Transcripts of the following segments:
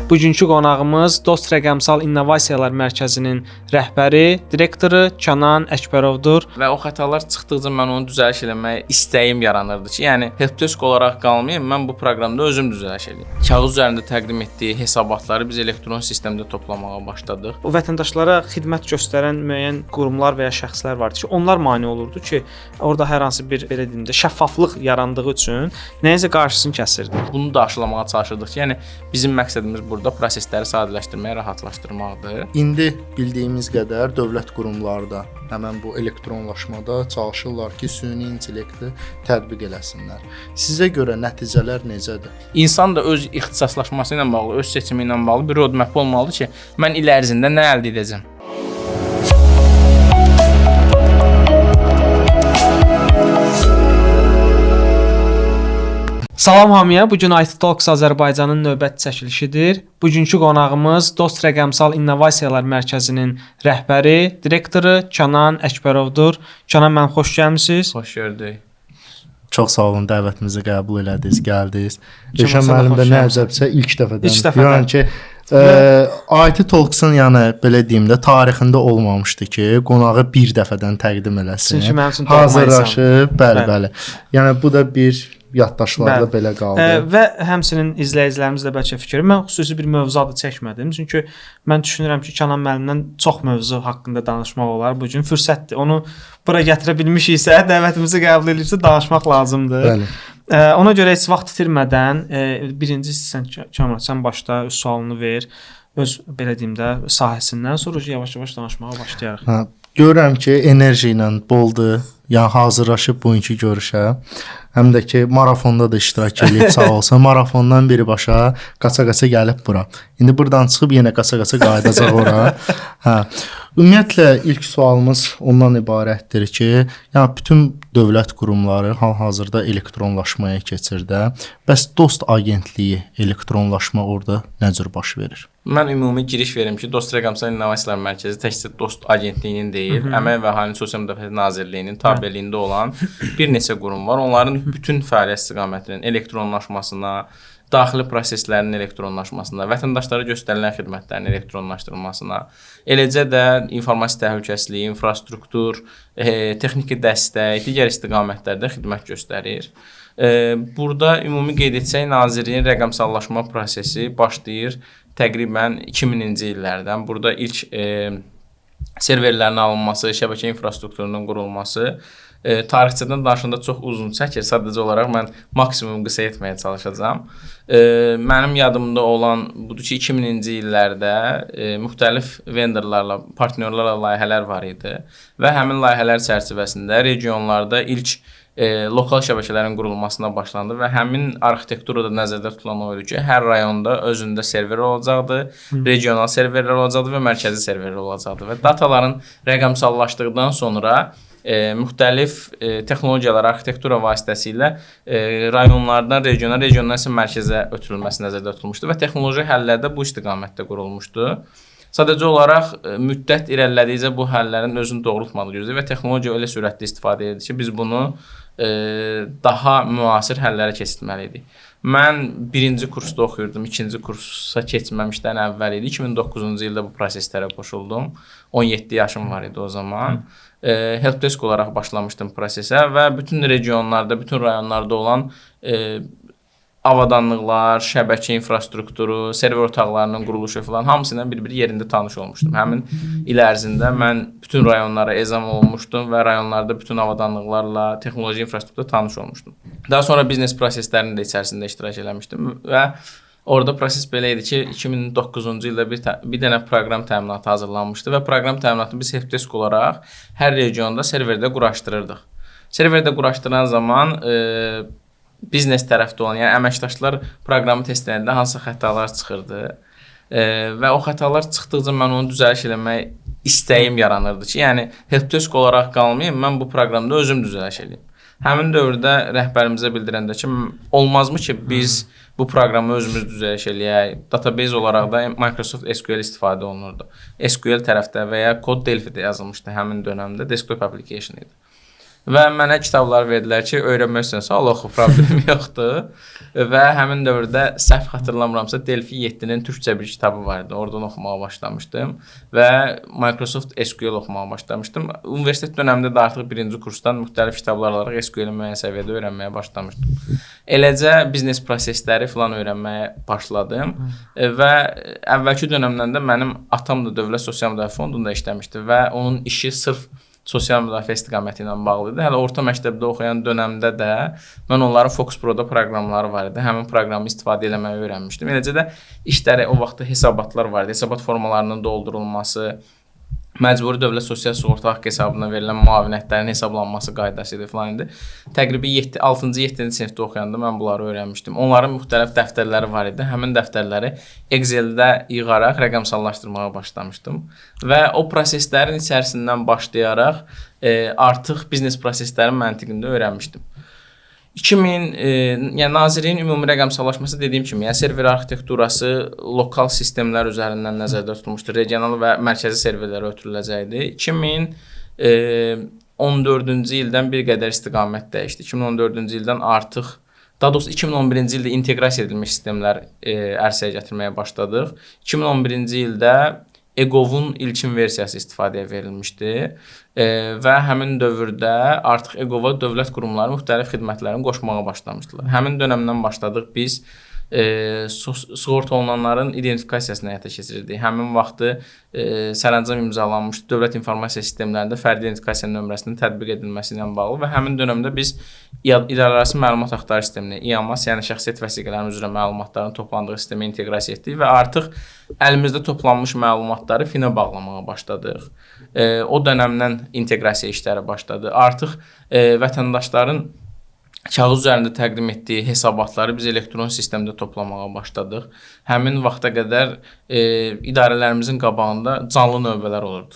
Bugünkü qonağımız Dost Rəqəmsal İnnovasiyalar Mərkəzinin rəhbəri, direktoru Kənan Əkbərovdur. Və o xətalar çıxdıqca mən onu düzəliş eləməyə istəyim yaranırdı ki, yəni helpdesk olaraq qalmayım, mən bu proqramda özüm düzəliş eləyim. Kağız üzərində təqdim etdiyi hesabatları biz elektron sistemdə toplamağa başladıq. O vətəndaşlara xidmət göstərən müəyyən qurumlar və ya şəxslər vardı ki, onlar mane olurdu ki, orada hər hansı bir belə deyim də şəffaflıq yarandığı üçün nəyinsə qarşısını kəsirdi. Bunu da aşılamağa çalışırdıq ki, yəni bizim məqsədimiz burada prosesləri sadələşdirməyə, rahatlaşdırmaqdır. İndi bildiyimiz qədər dövlət qurumları da həmin bu elektronlaşmada çalışırlar ki, süni intellekti tətbiq eləsinlər. Sizə görə nəticələr necədir? İnsan da öz ixtisaslaşması ilə bağlı, öz seçimi ilə bağlı bir roadmap olmalıdır ki, mən il ərzində nə əldə edəcəm. Salam hamıya, bugün IT Talks Azərbaycanın növbəti çəkilişidir. Bugünkü qonağımız Dost Rəqəmsal İnnovasiyalar Mərkəzinin rəhbəri, direktoru Kənan Əkbərovdur. Kənan, mən xoş gəlmisiniz. Xoş gördük. Çox sağ olun, dəvətimizi qəbul elədiniz, gəldiniz. Rəşən müəllim də nə əcəbsə ilk dəfədən. Yəni ki, IT Talks-ın yəni belə deyim də tarixində olmamışdı ki, qonağı bir dəfədən təqdim eləsin. Çünki mənim üçün hazırlaşıb, bəli. Yəni bu da bir yaddaşlarda belə qaldı. Və həmçinin izləyicilərimiz də bəlkə fikir. Mən xüsusi bir mövzu adı çəkmədim. Çünki mən düşünürəm ki, Kənan müəllimdən çox mövzu haqqında danışmaq olar. Bu gün fürsətdir. Onu bura gətirə bilmişiksə, dəvətimizi qəbul edibsə danışmaq lazımdır. Bəli. Ona görə heç vaxt itirmədən birinci Kənan, sən başda öz sualını ver. Öz belə deyim də sahəsindən sonra yavaş-yavaş danışmağa başlayarıq. Görürəm ki, enerji ilə boldur. Yəni hazırlaşıb bugünkü görüşə. Həm də ki, marafonda da iştirak edib sağ olsun. Marafondan birbaşa qaça-qaça gəlib bura. İndi buradan çıxıb yenə qaça-qaça qayıdacaq ora. Ümumiyyətlə ilk sualımız ondan ibarətdir ki, yəni bütün dövlət qurumları hal-hazırda elektronlaşmaya keçir də. Bəs Dost agentliyi elektronlaşma orada nə cür baş verir? Mən ümumi giriş verim ki, Dost Rəqəmsal İnnovasiyalar Mərkəzi təkcə Dost agentliyinin deyil, Əmək və Əhalinin Sosial Müdafiə Nazirliyinin tabeliyində olan bir neçə qurum var. Onların bütün fəaliyyət istiqamətinin elektronlaşmasına, daxili proseslərin elektronlaşmasına, vətəndaşlara göstərilən xidmətlərin elektronlaşdırılmasına, eləcə də informasiya təhlükəsizliyi, infrastruktur, texniki dəstək, digər istiqamətlərdə xidmət göstərir. Burada ümumi qeyd etsək, Nazirliyin rəqəmsallaşma prosesi başlayır təqribən 2000-ci illərdən. Burada ilk serverlərin alınması, şəbəkə infrastrukturunun qurulması tarixçədən danışanda çox uzun çəkir. Sadəcə olaraq mən maksimum qısa etməyə çalışacağam. Mənim yadımda olan budur ki, 2000-ci illərdə müxtəlif vendorlarla, partnyorlarla layihələr var idi və həmin layihələr çərçivəsində regionlarda ilk lokal şəbəkələrin qurulmasına başlandı və həmin arxitekturada nəzərdə tutulan o idi ki, hər rayonda özündə server olacaqdı, regional serverlər olacaqdı və mərkəzi serverlər olacaqdı və dataların rəqəmsallaşdıqdan sonra müxtəlif texnologiyalar, arxitektura vasitəsilə rayonlardan regiona, regiondan isə mərkəzə ötürülməsi nəzərdə tutulmuşdu və texnoloji həllər də bu istiqamətdə qurulmuşdu. Sadəcə olaraq müddət irəlilədikcə bu həllərin özünü doğrultmadığı gözləyir və texnologiya elə sürətli istifadə edir ki, biz bunu daha müasir həllərə keçirməliydik. Mən birinci kursda oxuyurdum, ikinci kursa keçməmişdən əvvəl idi. 2009-cu ildə bu proseslərə qoşuldum. 17 yaşım var idi o zaman. Helpdesk olaraq başlamışdım prosesə və bütün regionlarda, bütün rayonlarda olan avadanlıqlar, şəbəkə infrastrukturu, server otaqlarının quruluşu falan hamısıyla bir-bir yerində tanış olmuşdum. Həmin il ərzində mən bütün rayonlara ezam olmuşdum və rayonlarda bütün avadanlıqlarla, texnoloji infrastrukturla tanış olmuşdum. Daha sonra biznes proseslərinin də içərisində iştirak eləmişdim və orada proses belə idi ki, 2009-cu ildə bir dənə proqram təminatı hazırlanmışdı və proqram təminatı biz helpdesk olaraq hər regionda serverdə quraşdırırdıq. Serverdə quraşdıran zaman biznes tərəfdə olan, yəni əməkdaşlar proqramı test edəndə hansı xətalar çıxırdı və o xətalar çıxdıqca mən onu düzəliş eləmək istəyim yaranırdı ki, yəni helpdesk olaraq qalmayım, mən bu proqramda özüm düzəliş eləyim. Həmin dövrdə rəhbərimizə bildirəndə ki, olmazmı ki, biz bu proqramı özümüz düzəliş eləyək. Database olaraq da Microsoft SQL istifadə olunurdu. SQL tərəfdə və ya kod Delphi-də yazılmışdı həmin dövrdə, desktop application idi. və mənə kitablar verdilər ki, öyrənmək istəyirsən, al oxu, problem yoxdur. Və həmin dövrdə səhv xatırlamıramsa Delphi 7-nin türkcə bir kitabı var idi. Oradan oxumağa başlamışdım və Microsoft SQL oxumağa başlamışdım. Universitet dövründə də artıq birinci kursdan müxtəlif kitablar alaraq SQL-i müəyyən səviyyədə öyrənməyə başlamışdım. Eləcə biznes prosesləri filan öyrənməyə başladım və əvvəlki dövrümdə də mənim atam da Dövlət Sosial Müdafiə Fondunda işləmişdi və onun işi sırf sosial müdafiə istiqaməti ilə bağlı idi. Hələ orta məktəbdə oxuyan dövrümdə də mən onların Fox Pro-da proqramları var idi. Həmin proqramı istifadə etməyi öyrənmişdim. Eləcə də işləri o vaxtda hesabatlar var idi. Hesabat formalarının doldurulması, məcburi dövlət sosial sığorta haqqı hesabına verilən müavinətlərin hesablanması qaydası idi filan idi. Təqribən 6-cı 7-ci sinifdə oxuyanda mən bunları öyrənmişdim. Onların müxtəlif dəftərləri var idi. Həmin dəftərləri Excel-də yığaraq rəqəmsallaşdırmağa başlamışdım və o proseslərin içərisindən başlayaraq artıq biznes proseslərinin məntiqində öyrənmişdim. 2000 yəni Nazirliyin ümumi rəqəmsallaşması dediyim kimi, yəni server arxitekturası lokal sistemlər üzərindən nəzərdə tutulmuşdur. Regional və mərkəzi serverlərə ötürüləcəkdi. 2014-cü ildən bir qədər istiqamət dəyişdi. 2014-cü ildən artıq, daha doğrusu 2011-ci ildə inteqrasiya edilmiş sistemlər ərsəyə gətirməyə başladıq. 2011-ci ildə EGOV-un ilkin versiyası istifadəyə verilmişdi və həmin dövrdə artıq EGOV-a dövlət qurumları müxtəlif xidmətlərini qoşmağa başlamışdılar. Həmin dönəmdən başladıq biz sığorta olunanların identifikasiyasını həyata keçirirdik. Həmin vaxtı sərəncam imzalanmış dövlət informasiya sistemlərində fərdi identifikasiya nömrəsinin tətbiq edilməsi ilə bağlı və həmin dönəmdə biz idarəarası məlumat axtarış sisteminə, İAMAS, yəni şəxsiyyət vəsiqələrinin üzrə məlumatların toplandığı sistemə inteqrasiya etdik və artıq əlimizdə toplanmış məlumatları FIN-ə bağlamağa başladıq. O dönəmdən inteqrasiya işləri başladı. Artıq vətəndaşların kağız üzərində təqdim etdiyi hesabatları biz elektron sistemdə toplamağa başladıq. Həmin vaxta qədər idarələrimizin qabağında canlı növbələr olurdu.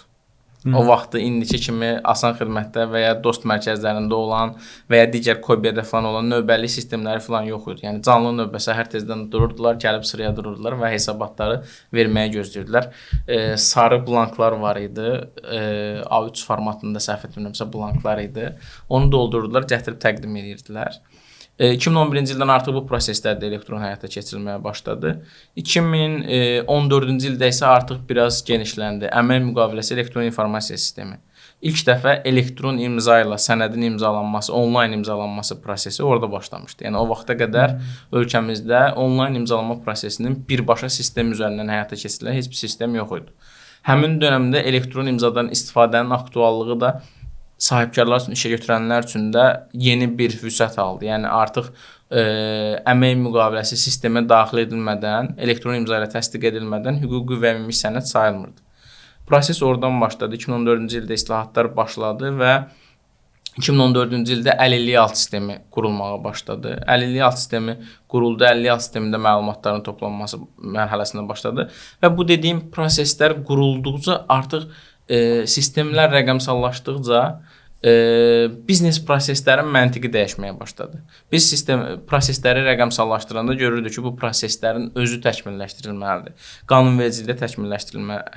O vaxtı indiki kimi asan xidmətdə və ya dost mərkəzlərində olan və ya digər Kobiyada falan olan növbəli sistemləri falan yox idi. Yəni canlı növbə səhər tezdən dururdular, gəlib sıraya dururdular və hesabatları verməyə gözləyirdilər. Sarı blanklar var idi. A3 formatında səhv etmirəmsə blanklar idi. Onu doldurdular, gətirib təqdim edirdilər. 2011-ci ildən artıq bu proseslər də elektron həyata keçirilməyə başladı. 2014-cü ildə isə artıq biraz genişləndi. Əmək müqaviləsi elektron informasiya sistemi. İlk dəfə elektron imza ilə sənədin imzalanması, onlayn imzalanması prosesi orada başlamışdı. Yəni o vaxta qədər ölkəmizdə onlayn imzalama prosesinin birbaşa sistem üzərindən həyata keçirilən heç bir sistem yox idi. Həmin dövrdə elektron imzadan istifadənin aktuallığı da sahibkarlar üçün, işə götürənlər üçün də yeni bir vüsət aldı. Yəni artıq əmək müqaviləsi sistemə daxil edilmədən, elektron imza ilə təsdiq edilmədən hüquqi və ümumi sənəd sayılmırdı. Proses oradan başladı. 2014-cü ildə islahatlar başladı və 2014-cü ildə əlillik alt sistemi qurulmağa başladı. Əlillik alt sistemi quruldu, əlillik alt sistemində məlumatların toplanması mərhələsinə başladı və bu dediyim proseslər qurulduqca artıq sistemlər rəqəmsallaşdıqca biznes proseslərin məntiqi dəyişməyə başladı. Biz prosesləri rəqəmsallaşdıranda görürdük ki, bu proseslərin özü təkmilləşdirilməlidir. Qanunvericilikdə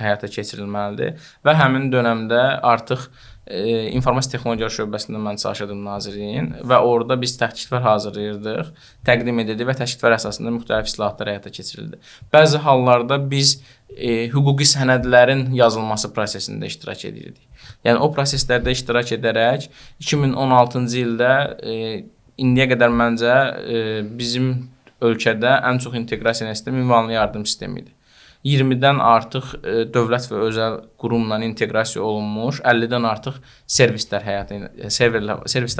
həyata keçirilməlidir və həmin dönəmdə artıq informasiya texnologiyaları şöbəsində mən çalışırdım Nazirliyin və orada biz təkliflər hazırlayırdıq, təqdim edirdik və təkliflər əsasında müxtəlif islahatlar həyata keçirildi. Bəzi hallarda biz hüquqi sənədlərin yazılması prosesində iştirak edirdik. Yəni o proseslərdə iştirak edərək 2016-cı ildə indiyə qədər məncə bizim ölkədə ən çox inteqrasiya sistemi ünvanlı yardım sistemi idi. 20-dən artıq dövlət və özəl qurumla inteqrasiya olunmuş, 50-dən artıq servislər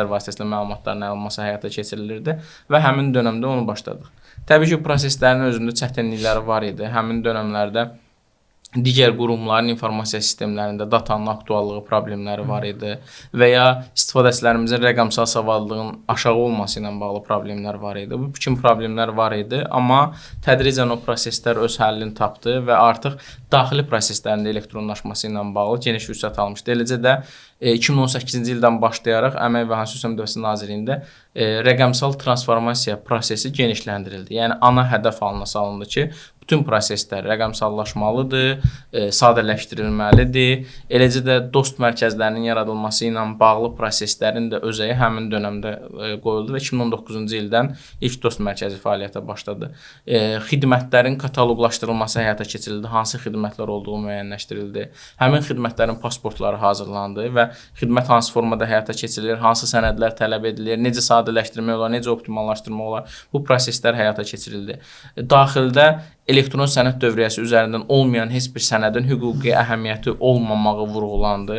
vasitəsilə məlumatların alınması həyata keçirilirdi və həmin dönəmdə onu başladıq. Təbii ki, proseslərin özündə çətinlikləri var idi. Həmin dönəmlərdə digər qurumların informasiya sistemlərində datanın aktuallığı problemləri var idi və ya istifadəçilərimizin rəqəmsal savadlığının aşağı olması ilə bağlı problemlər var idi. Bu kimi problemlər var idi, amma tədricən o proseslər öz həllini tapdı və artıq daxili proseslərin də elektronlaşması ilə bağlı geniş vüsət almışdı. Eləcə də 2018-ci ildən başlayaraq Əmək və Əhalinin Sosial Müdafiəsi Nazirliyində rəqəmsal transformasiya prosesi genişləndirildi. Yəni ana hədəf alına salındı ki, bütün proseslər rəqəmsallaşmalıdır, sadələşdirilməlidir. Eləcə də dost mərkəzlərinin yaradılması ilə bağlı proseslərin də özəyi həmin dövrdə qoyuldu və 2019-cu ildən ilk dost mərkəzi fəaliyyətə başladı. Xidmətlərin kataloqlaşdırılması həyata keçirildi, hansı xidmətlər olduğu müəyyənləşdirildi. Həmin xidmətlərin pasportları hazırlandı və xidmət hansı formada həyata keçirilir, hansı sənədlər tələb edilir, necə sadələşdirmək olar, necə optimallaşdırmaq olar, bu proseslər həyata keçirildi. Daxildə elektron sənəd dövriyyəsi üzərindən olmayan heç bir sənədin hüquqi əhəmiyyəti olmamağı vurğulandı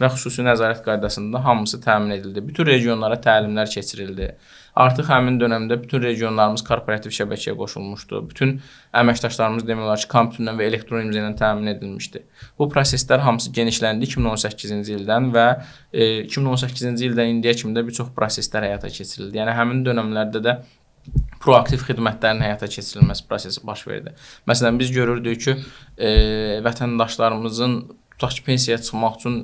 və xüsusi nəzarət qaydasında hamısı təmin edildi. Bütün regionlara təlimlər keçirildi. Artıq həmin dövrdə bütün regionlarımız korporativ şəbəkəyə qoşulmuşdu. Bütün əməkdaşlarımız demək olar ki, kompüterlə və elektron imza ilə təmin edilmişdi. Bu proseslər hamısı genişləndi 2018-ci ildən və 2018-ci ildən indiyə kimi də bir çox proseslər həyata keçirildi. Yəni həmin dövrlərdə də proaktiv xidmətlərin həyata keçirilməsi prosesi baş verdi. Məsələn, biz görürdük ki, vətəndaşlarımızın tutaq ki, pensiyaya çıxmaq üçün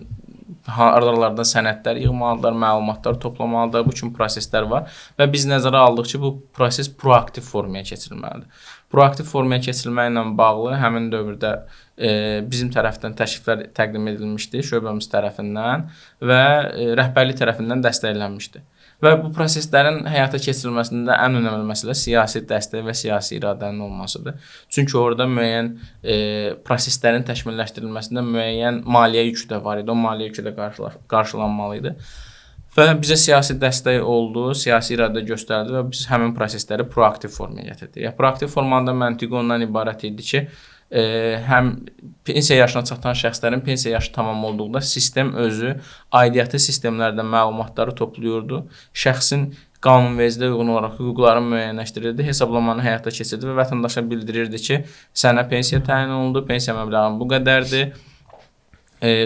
aralarında sənədlər yığmalıdırlar, məlumatlar toplamalıdırlar, bu kimi proseslər var və biz nəzərə aldıq ki, bu proses proaktiv formaya keçirilməlidir. Proaktiv formaya keçirilməklə bağlı həmin dövrdə bizim tərəfdən təkliflər təqdim edilmişdi, şöbəmiz tərəfindən və rəhbərlik tərəfindən dəstəklənmişdi. Və bu proseslərin həyata keçirilməsində ən önəmli məsələ siyasi dəstək və siyasi iradənin olmasıdır. Çünki orada müəyyən proseslərin təkmilləşdirilməsində müəyyən maliyyə yükü də var idi, o maliyyə yükü də qarşılanmalı idi. Və bizə siyasi dəstək oldu, siyasi iradə göstərdi və biz həmin prosesləri proaktiv formaya gətirdik. Proaktiv formada məntiqi ondan ibarət idi ki, həm pensiya yaşına çatan şəxslərin pensiya yaşı tamam olduqda sistem özü aidiyyatı sistemlərdən məlumatları toplayırdı. Şəxsin qanunvericiliyə uyğun olaraq hüquqları müəyyənləşdirirdi, hesablamanı həyata keçirdi və vətəndaşa bildirirdi ki, sənə pensiya təyin olundu, pensiya məbləğin bu qədərdir.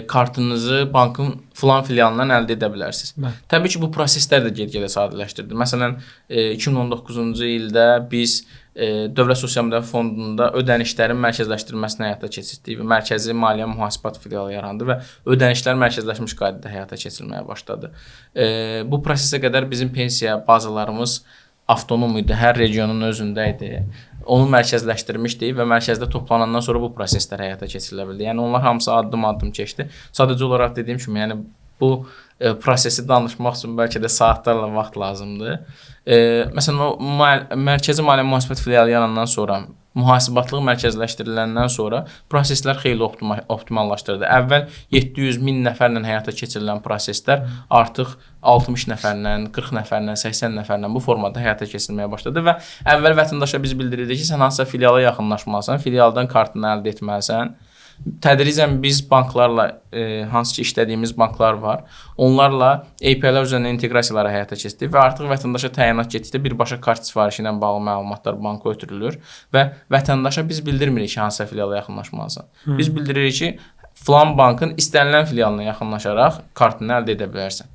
Kartınızı bankın filan filialından əldə edə bilərsiniz. Təbii ki, bu proseslər də get-gedə sadələşdirdi. Məsələn, 2019-cu ildə biz Dövlət Sosial Müdafiə Fondunda ödənişlərin mərkəzləşdirilməsini həyata keçirdik və Mərkəzi Maliyyə Mühasibat filialı yarandı və ödənişlər mərkəzləşmiş qaydada həyata keçirilməyə başladı. Bu prosesə qədər bizim pensiya bazalarımız avtonom idi, hər regionun özündə idi. Onu mərkəzləşdirmişdik və mərkəzdə toplanandan sonra bu proseslər həyata keçirilə bildi. Yəni onlar hamısı addım-addım keçdi. Sadəcə olaraq dediyim kimi, yəni bu prosesi danışmaq üçün bəlkə də saatlarla vaxt lazımdır. Məsələn, o Mərkəzi Maliyyə Mühasibat filialı yarandan sonra, mühasibatlıq mərkəzləşdiriləndən sonra proseslər xeyli optimallaşdırdı. Əvvəl 700-1000 nəfərlə həyata keçirilən proseslər artıq 60 nəfərlə, 40 nəfərlə, 80 nəfərlə bu formada həyata keçirilməyə başladı və əvvəl vətəndaşa biz bildirirdik ki, sən hansısa filiala yaxınlaşmalısan, filialdan kartını əldə etməlisən. Tədricən biz banklarla, hansı ki işlədiyimiz banklar var, onlarla API-lər üzərindən inteqrasiyaları həyata keçirdik və artıq vətəndaşa təyinat getdikdə birbaşa kart sifarişi ilə bağlı məlumatlar banka ötürülür və vətəndaşa biz bildirmirik ki, hansısa filiala yaxınlaşmalısan. Biz bildiririk ki, filan bankın istənilən filialına yaxınlaşaraq kartını əldə edə bilərsən.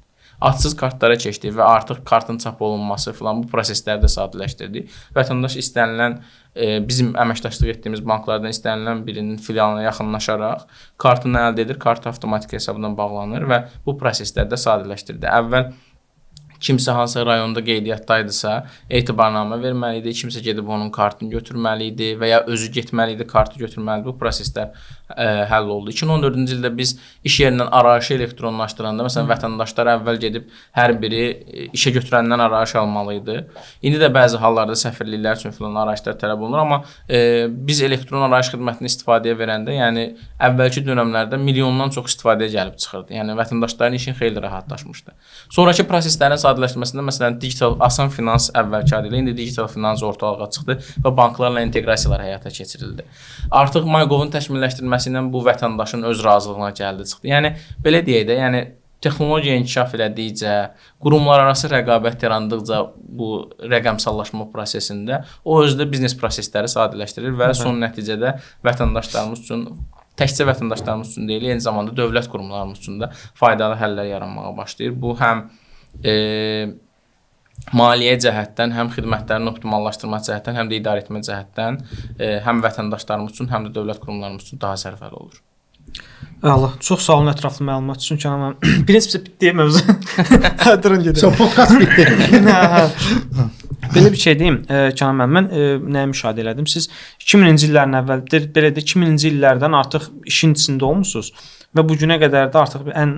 Adsız kartlara keçdik və artıq kartın çap olunması filan bu prosesləri də sadələşdirdik. Vətəndaş istənilən bizim əməkdaşlıq etdiyimiz banklardan istənilən birinin filialına yaxınlaşaraq kartını əldə edir, kart avtomatik hesabından bağlanır və bu prosesləri də sadələşdirdi. Əvvəl kimsə hansı rayonda qeydiyyatdaydısa, etibarnamə verməli idi, kimsə gedib onun kartını götürməli idi və ya özü getməli idi, kartı götürməli idi. Bu proseslər həll oldu. 2014-cü ildə biz iş yerindən arayışı elektronlaşdıranda, məsələn, vətəndaşlar əvvəl gedib hər biri işə götürəndən arayış almalı idi. İndi də bəzi hallarda səfirliklər üçün filan arayışlar tələb olunur, amma biz elektron arayış xidmətini istifadəyə verəndə, yəni əvvəlki dövrlərdə milyondan çox istifadəyə gəlib çıxırdı. Yəni vətəndaşların işin xeyli rahatlaşmışdı. Sonrakı proseslərin sadələşməsində, məsələn, digital asan finans əvvəlki adı ilə indi digital finans ortalığa çıxdı və banklarla inteqrasiyalar həyata keçirildi. Artıq MyGov-un təkmilləşdirilməsi ilə bu vətəndaşın öz razılığına gəldi çıxdı. Yəni belə deyək də, yəni texnologiya inkişaf elədikcə, qurumlararası rəqabət yarandıqca bu rəqəmsallaşma prosesində o özdə biznes prosesləri sadələşdirir və son nəticədə vətəndaşlarımız üçün, təkcə vətəndaşlarımız üçün deyil, eyni zamanda dövlət qurumlarımız üçün də faydalı həllər yaranmağa başlayır. Bu həm maliyyə cəhətdən, həm xidmətlərin optimallaşdırma cəhətdən, həm də idarə etmə cəhətdən həm vətəndaşlarımız üçün, həm də dövlət qurumlarımız üçün daha sərfəli olur. Allah, çox sağ olun ətraflı məlumat üçün Kənan müəllim. Prinsipcə bitdi mövzu. Durun gedin. So podkast bitdi. Belə bir şey deyim, Kənan müəllim, mən nəyi müşahidə elədim? Siz 2000-ci illərin əvvəl, belə də 2000-ci illərdən artıq işin içində olmusunuz və bu günə qədər də artıq ən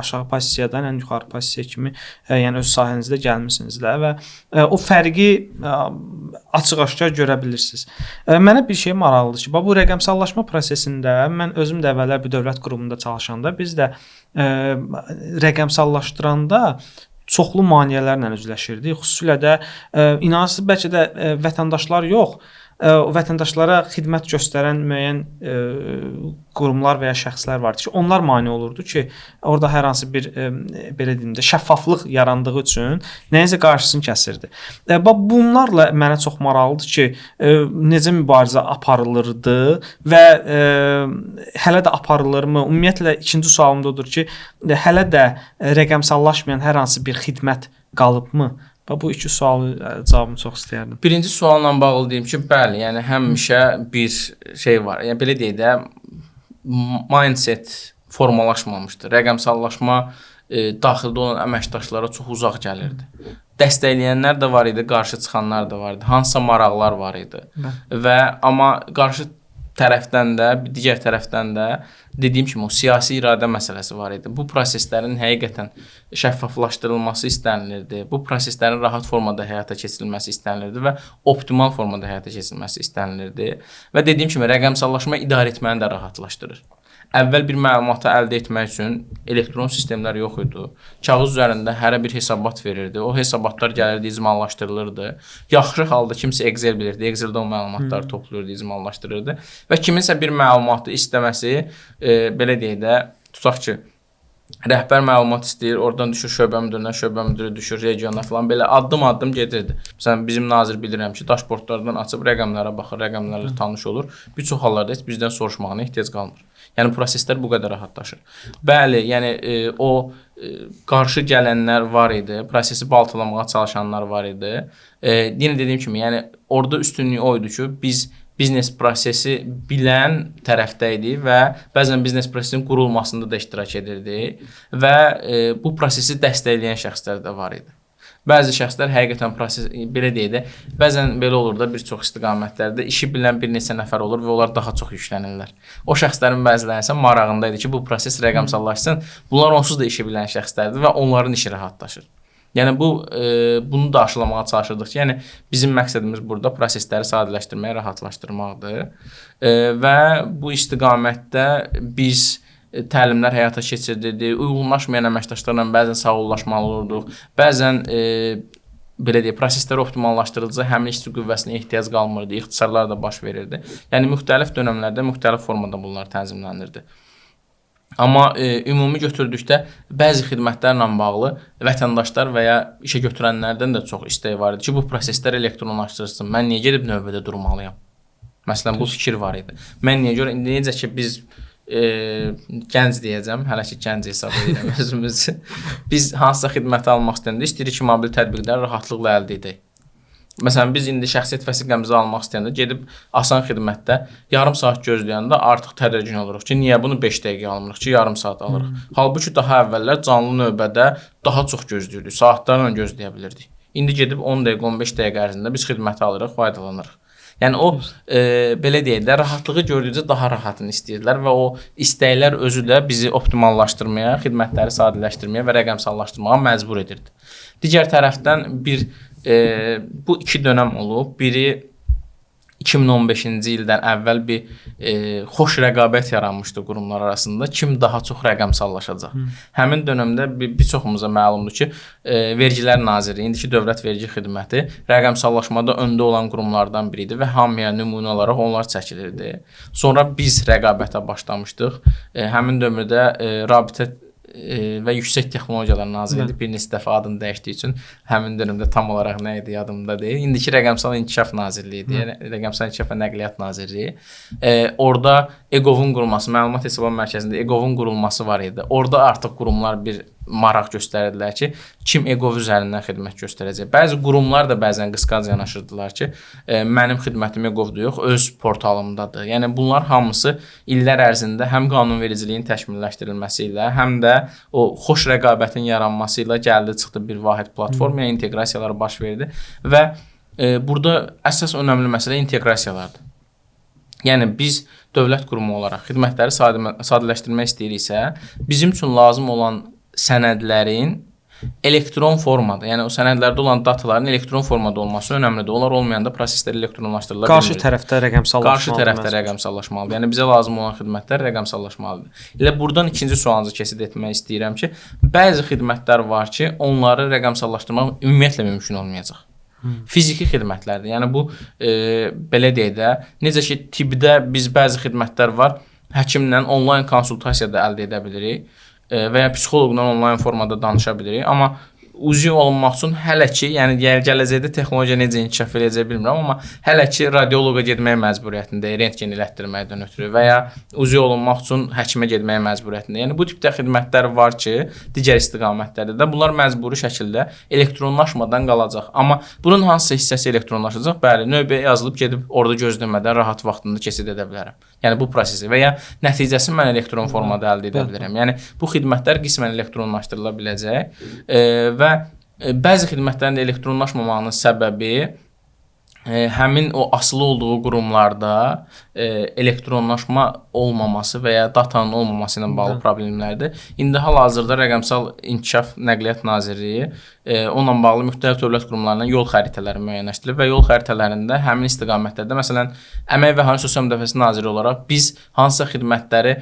aşağı pozisiyadan ən yuxarı pozisiya kimi, yəni öz sahənizdə gəlmisiniz də və o fərqi açıq-aşkar görə bilirsiniz. Mənə bir şey maraqlıdır ki, bu rəqəmsallaşma prosesində mən özüm də əvvəllər bir dövlət qurumunda çalışanda biz də rəqəmsallaşdıranda çoxlu maneələrlə üzləşirdik. Xüsusilə də inanırsınız bəlkə də vətəndaşlar yox, vətəndaşlara xidmət göstərən müəyyən qurumlar və ya şəxslər vardı ki, onlar mane olurdu ki, orada hər hansı bir belə deyim də şəffaflıq yarandığı üçün nəyinsə qarşısını kəsirdi. Bunlarla mənə çox maraqlıdır ki, necə mübarizə aparılırdı və hələ də aparılırmı? Ümumiyyətlə ikinci sualım da odur ki, hələ də rəqəmsallaşmayan hər hansı bir xidmət qalıbmı? Bu iki sualın cavabını çox istəyərdim. Birinci sualla bağlı deyim ki, bəli, yəni həmişə bir şey var. Yəni belə deyək də mindset formalaşmamışdı. Rəqəmsallaşma daxildə olan əməkdaşlara çox uzaq gəlirdi. Dəstəkləyənlər də var idi, qarşı çıxanlar da var idi. Hansısa maraqlar var idi. Və amma qarşı tərəfdən də, digər tərəfdən də dediyim kimi o siyasi iradə məsələsi var idi. Bu proseslərin həqiqətən şəffaflaşdırılması istənilirdi. Bu proseslərin rahat formada həyata keçirilməsi istənilirdi və optimal formada həyata keçirilməsi istənilirdi. Və dediyim kimi rəqəmsallaşma idarə etməni də rahatlaşdırır. Əvvəl bir məlumatı əldə etmək üçün elektron sistemlər yox idi. Kağız üzərində hərə bir hesabat verirdi. O hesabatlar gəlirdi, icmallaşdırılırdı. Yaxşı halda kimsə Excel bilirdi. Exceldə o məlumatları toplayırdı, icmallaşdırırdı. Və kiminsə bir məlumatı istəməsi, belə deyək də, tutaq ki, rəhbər məlumat istəyir, oradan düşür şöbə müdürünə, şöbə müdürü düşür regiona falan, belə addım-addım gedirdi. Məsələn, bizim nazir bilirəm ki, dashboardlardan açıb rəqəmlərə baxır, rəqəmlərlə tanış olur. Bir çox hallarda heç bizdən soruşmağına ehtiyac qalmır. Yəni proseslər bu qədər rahatlaşır. Bəli, yəni o qarşı gələnlər var idi, prosesi baltalamağa çalışanlar var idi. Yenə dediyim kimi, yəni orada üstünlüyü o idi ki, biz biznes prosesi bilən tərəfdə idi və bəzən biznes prosesinin qurulmasında da iştirak edirdi və bu prosesi dəstəkləyən şəxslər də var idi. Bəzi şəxslər həqiqətən proses, belə deyək də, bəzən belə olur da bir çox istiqamətlərdə işi bilən bir neçə nəfər olur və onlar daha çox yüklənirlər. O şəxslərin bəziləri isə marağında idi ki, bu proses rəqəmsallaşsın. Bunlar onsuz da işi bilən şəxslərdir və onların işi rahatlaşır. Yəni bunu da aşılamağa çalışırdıq ki, yəni bizim məqsədimiz burada prosesləri sadələşdirməyə, rahatlaşdırmaqdır. Və bu istiqamətdə biz təlimlər həyata keçirirdik, uyğunlaşmayan əməkdaşlarla bəzən sağollaşmalı olurduq, bəzən belə deyək, prosesləri optimallaşdırıcı həmin işçi qüvvəsinə ehtiyac qalmırdı, ixtisarlar da baş verirdi. Yəni müxtəlif dönəmlərdə müxtəlif formada bunlar tənzimlənirdi. Amma ümumi götürdükdə bəzi xidmətlərlə bağlı vətəndaşlar və ya işə götürənlərdən də çox istək var idi ki, bu proseslər elektronlaşdırılsın. Mən niyə gedib növbədə durmalıyam? Məsələn, bu fikir var idi. Mən niyə görə, necə ki biz gənc deyəcəm, hələ ki gənc hesab edirəm özümüzü. Biz hansısa xidməti almaq istəyəndə istəyirik ki, mobil tətbiqləri rahatlıqla əldə edək. Məsələn, biz indi şəxsiyyət vəsiqəmizi almaq istəyəndə gedib asan xidmətdə yarım saat gözləyəndə artıq tədirgin oluruq ki, niyə bunu 5 dəqiqə almırıq ki, yarım saat alırıq. Halbuki daha əvvəllər canlı növbədə daha çox gözləyirdik, saatlarla gözləyə bilirdik. İndi gedib 10 dəqiqə, 15 dəqiqə ərzində biz xidməti alırıq, faydalanırıq. Yəni o belə deyək də rahatlığı gördükcə daha rahatını istəyirlər və o istəklər özü də bizi optimallaşdırmaya, xidmətləri sadələşdirməyə və rəqəmsallaşdırmağa məcbur edirdi. Digər tərəfdən bu iki dönəm olub. Biri 2015-ci ildən əvvəl bir xoş rəqabət yaranmışdı qurumlar arasında. Kim daha çox rəqəmsallaşacaq? Həmin dönəmdə bir çoxumuza məlumdur ki, Vergilər Nazirliyi, indiki Dövlət Vergi Xidməti rəqəmsallaşmada öndə olan qurumlardan biri idi və hamıya nümunə olaraq onlar çəkilirdi. Sonra biz rəqabətə başlamışdıq. Həmin dövrdə Rabitə və Yüksək Texnologiyalar Nazirliyi bir neçə dəfə adını dəyişdiyi üçün həmin dövrdə tam olaraq nə idi yadımda deyil. İndiki Rəqəmsal İnkişaf Nazirliyi idi, yəni Rəqəmsal İnkişaf və Nəqliyyat Nazirliyi. Orada EQOV-un qurulması, məlumat hesablama mərkəzində EQOV-un qurulması var idi. Orada artıq qurumlar bir maraq göstərirdilər ki, kim eqov üzərindən xidmət göstərəcək. Bəzi qurumlar da bəzən qısqanc yanaşırdılar ki, mənim xidmətim eqovdur yox, öz portalımdadır. Yəni bunlar hamısı illər ərzində həm qanunvericiliyin təkmilləşdirilməsi ilə, həm də o xoş rəqabətin yaranması ilə gəldi çıxdı bir vahid platformaya, inteqrasiyalar baş verdi və burada əsas önəmli məsələ inteqrasiyalardır. Yəni biz dövlət qurumu olaraq xidmətləri sadələşdirmək istəyiriksə, bizim üçün lazım olan sənədlərin elektron formada, yəni o sənədlərdə olan dataların elektron formada olması önəmlidir. Onlar olmayanda proseslər elektronlaşdırıla bilmir. Qarşı tərəfdə rəqəmsallaşmalıdır. Qarşı tərəfdə rəqəmsallaşmalıdır. Yəni bizə lazım olan xidmətlər rəqəmsallaşmalıdır. Elə buradan ikinci sualınızı kəsid etmək istəyirəm ki, bəzi xidmətlər var ki, onları rəqəmsallaşdırmaq ümumiyyətlə mümkün olmayacaq. Fiziki xidmətlərdir. Yəni bu belə deyək də, necə ki tibbdə biz bəzi xidmətlər var, həkimlə onlayn konsultasiya da əldə edə bilirik və ya psixoloqla onlayn formada danışa bilirik. Amma uzi olunmaq üçün hələ ki, yəni gələcəkdə texnologiya necə inkişaf edəcək bilmirəm, amma hələ ki radioloqa getməyə məcburiyyətindəyik, rentgen elətdirməkdən ötürü və ya uzi olunmaq üçün həkimə getməyə məcburiyyətindəyik. Yəni bu tipdə xidmətlər var ki, digər istiqamətlərdə də bunlar məcburi şəkildə elektronlaşmadan qalacaq. Amma bunun hansı hissəsi elektronlaşacaq? Bəli, növbəyə yazılıb gedib orada gözləmədən rahat vaxtında keçid edə bilərəm. Yəni bu prosesi və ya nəticəsini mən elektron formada əldə edə bilərəm. Yəni bu xidmətlər qismən elektronlaşdırıla biləcək və bəzi xidmətlərin elektronlaşmamağının səbəbi həmin o asılı olduğu qurumlarda elektronlaşma olmaması və ya datanın olmaması ilə bağlı problemlərdir. İndi hal-hazırda Rəqəmsal İnkişaf Nəqliyyat Nazirliyi onunla bağlı müxtəlif dövlət qurumlarından yol xəritələri müəyyənləşdirib və yol xəritələrində həmin istiqamətlərdə, məsələn, Əmək və Əhalinin Sosial Müdafiəsi Naziri olaraq biz hansısa xidmətləri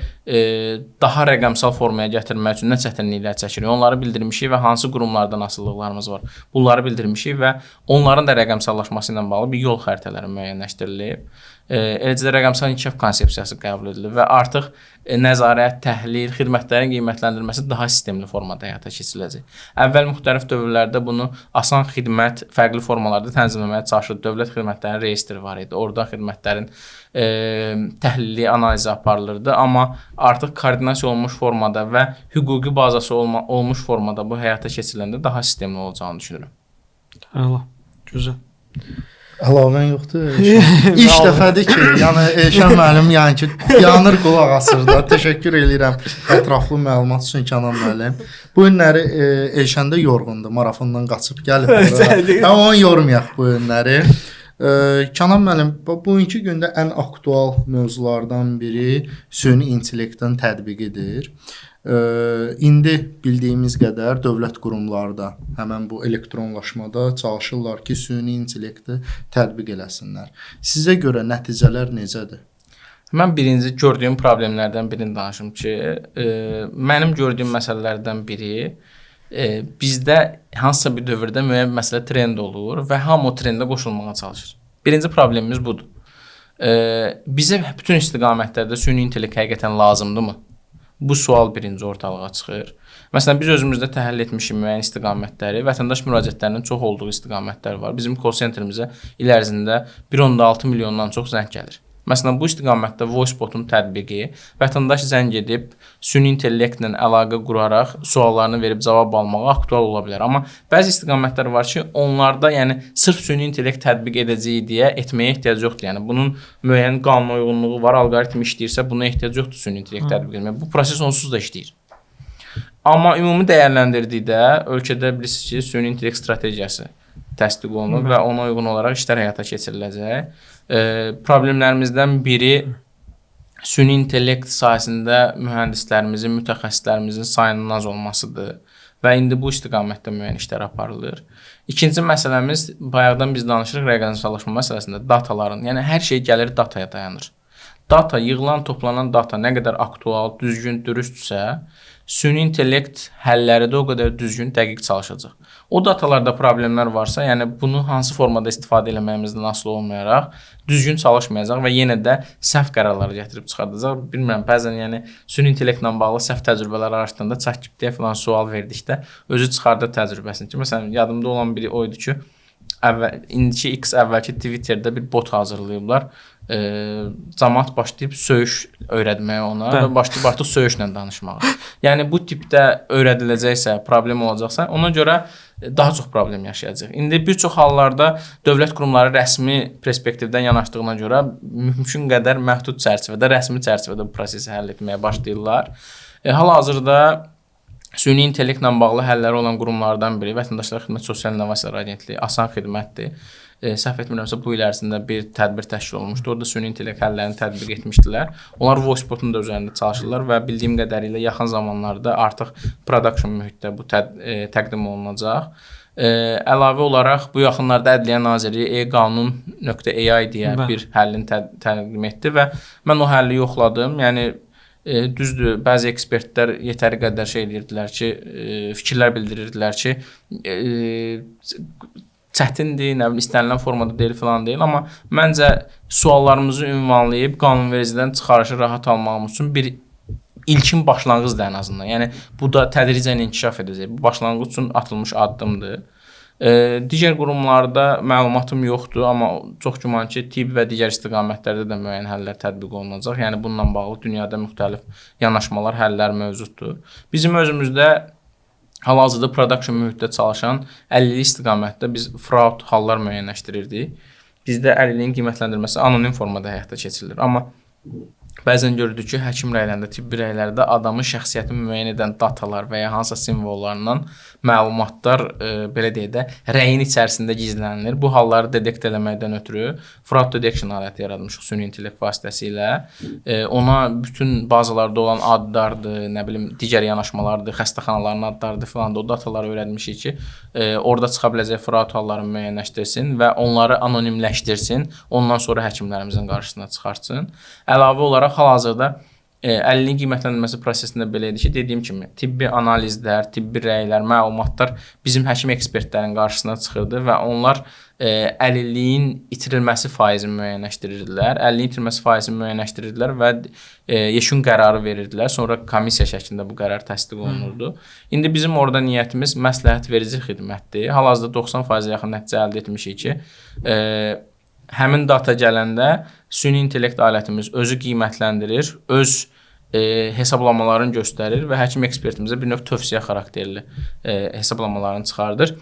daha rəqəmsal formaya gətirmək üçün nə çətinliklər çəkirik, onları bildirmişik və hansı qurumlardan asılılıqlarımız var, bunları bildirmişik və onların da rəqəmsallaşması ilə bağlı bir yol xəritələri müəyyənləşdirilib. Eləcə də rəqəmsal inkişaf konsepsiyası qəbul edilib və artıq nəzarət, təhlil, xidmətlərin qiymətləndirilməsi daha sistemli formada həyata keçiriləcək. Əvvəl müxtəlif dövrlərdə bunu asan xidmət fərqli formalarda tənzimləməyə çalışıldı. Dövlət xidmətlərinin reyestri var idi. Orada xidmətlərin təhlili, analizi aparılırdı. Amma artıq koordinasiya olunmuş formada və hüquqi bazası olmuş formada bu həyata keçiriləndə daha sistemli olacağını düşünürəm. Allah, gözəl. Əlavən yoxdur. İlk dəfədir ki, yəni Elşən müəllim yəni ki, yanır qulaq asır da. Təşəkkür edirəm ətraflı məlumat üçün Kənan müəllim. Bu günləri Elşən də yorğundur, marafondan qaçıb gəlib. Amma onu yormayaq bu günləri. Kənan müəllim, bugünkü gündə ən aktual mövzulardan biri süni intellektin tətbiqidir. İndi bildiyimiz qədər dövlət qurumlarda həmən bu elektronlaşmada çalışırlar ki, süni intellekti tətbiq eləsinlər. Sizə görə nəticələr necədir? Mən birinci gördüyüm problemlərdən birini danışım ki, mənim gördüyüm məsələlərdən biri bizdə hansısa bir dövrdə müəyyən məsələ trend olur və hamı o trendə qoşulmağa çalışır. Birinci problemimiz budur. Bizə bütün istiqamətlərdə süni intellekt həqiqətən lazımdırmı? Bu sual birinci ortalığa çıxır. Məsələn, biz özümüzdə təhlil etmişik müəyyən istiqamətləri, vətəndaş müraciətlərinin çox olduğu istiqamətlər var. Bizim call centrimizə il ərzində 1.6 milyondan çox zəng gəlir. Məsələn, bu istiqamətdə VoiceBot-un tətbiqi, vətəndaş zəng edib süni intellektlə əlaqə quraraq suallarını verib cavab almağa aktual ola bilər. Amma bəzi istiqamətlər var ki, onlarda yəni sırf süni intellekt tətbiq edəcəyi deyə etməyə ehtiyac yoxdur. Yəni bunun müəyyən qanuna uyğunluğu var, alqoritm işləyirsə buna ehtiyac yoxdur süni intellekt tətbiq etməyə. Bu proses onsuz da işləyir. Amma ümumi dəyərləndirdikdə ölkədə bilirsiniz ki, süni intellekt strategiyası təsdiq olunub və ona uyğun olaraq işlər həyata keçiriləcək. Problemlərimizdən biri süni intellekt sahəsində mühəndislərimizin, mütəxəssislərimizin sayının az olmasıdır və indi bu istiqamətdə müəyyən işlər aparılır. İkinci məsələmiz, bayaqdan biz danışırıq rəqəmsallaşma məsələsində dataların, yəni hər şey gəlir dataya dayanır. Data, yığılan, toplanan data nə qədər aktual, düzgün, dürüstsə, süni intellekt həlləri də o qədər düzgün, dəqiq çalışacaq. O datalarda problemlər varsa, yəni bunu hansı formada istifadə eləməyimizdən asılı olmayaraq düzgün çalışmayacaq və yenə də səhv qərarları gətirib çıxardacaq. Bilmirəm, bəzən yəni süni intellektlə bağlı səhv təcrübələr araşdıranda ChatGPT-yə falan sual verdikdə özü çıxardı təcrübəsini ki, məsələn, yadımda olan biri oydu ki, indiki X əvvəlki Twitterdə bir bot hazırlayıblar. cəmaət başlayıb söyüş öyrətməyə ona və başlayıb artıq söyüşlə danışmağa. Yəni bu tipdə öyrədiləcəksə, problem olacaqsa, ona görə daha çox problem yaşayacaq. İndi bir çox hallarda dövlət qurumları rəsmi perspektivdən yanaşdığına görə mümkün qədər məhdud çərçivədə, rəsmi çərçivədə bu prosesi həll etməyə başlayırlar. Hal-hazırda süni intellektlə bağlı həlləri olan qurumlardan biri Vətəndaşlar Xidmət Sosial İnnovasiyalar Agentliyi, Asan Xidmətdir. Səhv etmirəmsə bu il ərzində bir tədbir təşkil olunmuşdu. Orada süni intellekt həllərini tətbiq etmişdilər. Onlar VoiceBot-un da üzərində çalışırlar və bildiyim qədərilə yaxın zamanlarda artıq production mühitdə bu təqdim olunacaq. Əlavə olaraq bu yaxınlarda Ədliyyə Nazirliyi e-qanun.ai deyə bir həllini təqdim etdi və mən o həlli yoxladım. Yəni düzdür, bəzi ekspertlər yetəri qədər şey deyirdilər ki, fikirlər bildirirdilər ki, çətindir, nə bilim, istənilən formada deyil filan deyil, amma məncə suallarımızı ünvanlayıb qanunvericidən çıxarışı rahat almağımız üçün bir ilkin başlanğıcdır ən azından. Yəni bu da tədricən inkişaf edəcək. Bu başlanğıc üçün atılmış addımdır. Digər qurumlarda məlumatım yoxdur, amma çox güman ki, tibb və digər istiqamətlərdə də müəyyən həllər tətbiq olunacaq. Yəni bununla bağlı dünyada müxtəlif yanaşmalar, həllər mövcuddur. Bizim özümüzdə hal-hazırda production mühitdə çalışan əlillik istiqamətdə biz fraud hallar müəyyənləşdirirdik. Bizdə əlilliyin qiymətləndirməsi anonim formada həyata keçirilir. Amma bəzən görürdük ki, həkim rəylərində, tibbi rəylərdə adamın şəxsiyyətini müəyyən edən datalar və ya hansısa simvollarından məlumatlar, belə deyək də, rəyin içərisində gizlənilir. Bu halları dedekt eləməkdən ötürü fraud detection aləti yaratmışıq süni intellekt vasitəsilə. Ona bütün bazalarda olan adlardır, nə bilim, digər yanaşmalardır, xəstəxanaların adlarıdır filan da o dataları öyrətmişik ki, orada çıxa biləcək fraud hallarını müəyyənləşdirsin və onları anonimləşdirsin, ondan sonra həkimlərimizin qarşısına çıxartsın. Əlavə olaraq hal-hazırda əlilliyin qiymətləndirməsi prosesində belə idi ki, dediyim kimi, tibbi analizlər, tibbi rəylər, məlumatlar bizim həkim ekspertlərin qarşısına çıxırdı və onlar əlilliyin itirilməsi faizini müəyyənləşdirirdilər. Əlilliyin itirilməsi faizini müəyyənləşdirirdilər və yeşun qərarı verirdilər. Sonra komissiya şəklində bu qərar təsdiq olunurdu. İndi bizim orada niyyətimiz məsləhət verici xidmətdir. Hal-hazırda 90% yaxın nəticə əldə etmişik ki, həmin data gələndə süni intellekt alətimiz özü qiymətləndirir, öz hesablamalarını göstərir və həkim ekspertimizə bir növ tövsiyə xarakterli hesablamalarını çıxardır.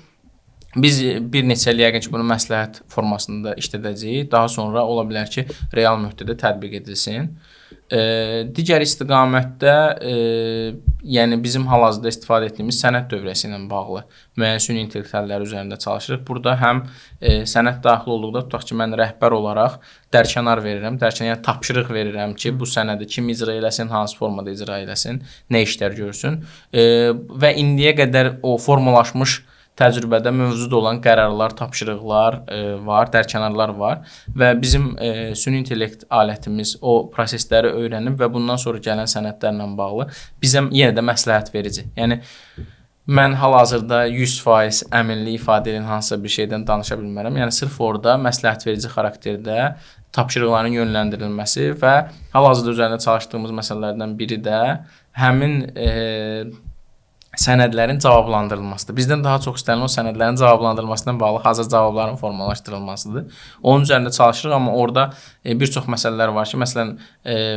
Biz bir neçə il yəqin ki, bunu məsləhət formasında işlədəcəyik. Daha sonra ola bilər ki, real mühitdə tətbiq edilsin. Digər istiqamətdə, yəni bizim hal-hazırda istifadə etdiyimiz sənəd dövrəsi ilə bağlı müəyyən süni intellekt həlləri üzərində çalışırıq. Burada həm sənəd daxil olduqda, tutaq ki, mən rəhbər olaraq dərkənar verirəm, yəni tapşırıq verirəm ki, bu sənədi kim icra eləsin, hansı formada icra eləsin, nə işlər görsün və indiyə qədər o formalaşmış təcrübədə mövcud olan qərarlar, tapşırıqlar var, dərkənarlar var və bizim süni intellekt alətimiz o prosesləri öyrənib və bundan sonra gələn sənədlərlə bağlı bizə yenə də məsləhət verici. Yəni mən hal-hazırda 100% əminlik ifadə edən hansısa bir şeydən danışa bilmərəm. Yəni sırf orada məsləhət verici xarakterdə tapşırıqların yönləndirilməsi və hal-hazırda üzərində çalışdığımız məsələlərdən biri də həmin sənədlərin cavablandırılmasıdır. Bizdən daha çox istənilən o sənədlərin cavablandırılmasından bağlı hazır cavabların formalaşdırılmasıdır. Onun üzərində çalışırıq, amma orada bir çox məsələlər var ki, məsələn,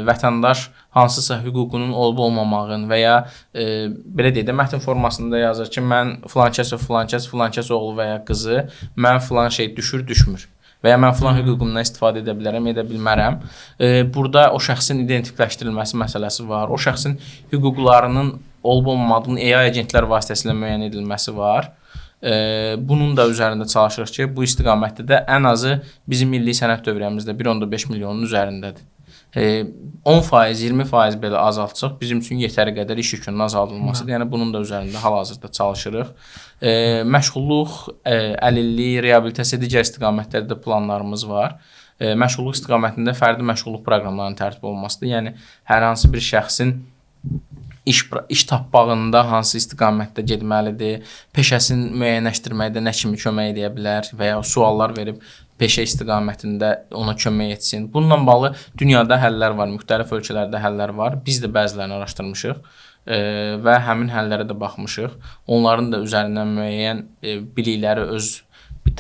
vətəndaş hansısa hüququnun olub-olmamağın və ya belə deyək də, mətn formasında yazır ki, mən filankəs oğlu və ya qızı, mən filan şey düşür, düşmür və ya mən filan hüququmdan istifadə edə bilərəm, edə bilmərəm. Burada o şəxsin identifikləşdirilməsi məsələsi var. O şəxsin hüquqlarının olub-olmadığının AI agentlər vasitəsilə müəyyən edilməsi var. Bunun da üzərində çalışırıq ki, bu istiqamətdə də ən azı bizim milli sənəd dövrəmizdə 1.5 milyonun üzərindədir. 10%, 20% belə azaltsaq bizim üçün yetəri qədər iş yükünün azaldılmasıdır. Yəni bunun da üzərində hal-hazırda çalışırıq. Məşğulluq, əlillik, reabilitasiya digər istiqamətlərdə planlarımız var. Məşğulluq istiqamətində fərdi məşğulluq proqramlarının tərtib olunmasıdır. Yəni hər hansı bir şəxsin iş tapmağında hansı istiqamətdə getməlidir, peşəsini müəyyənləşdirməkdə nə kimi kömək edə bilər və ya suallar verib peşə istiqamətində ona kömək etsin. Bununla bağlı dünyada həllər var, müxtəlif ölkələrdə həllər var. Biz də bəzilərini araşdırmışıq və həmin həllərə də baxmışıq. Onların da üzərindən müəyyən bilikləri öz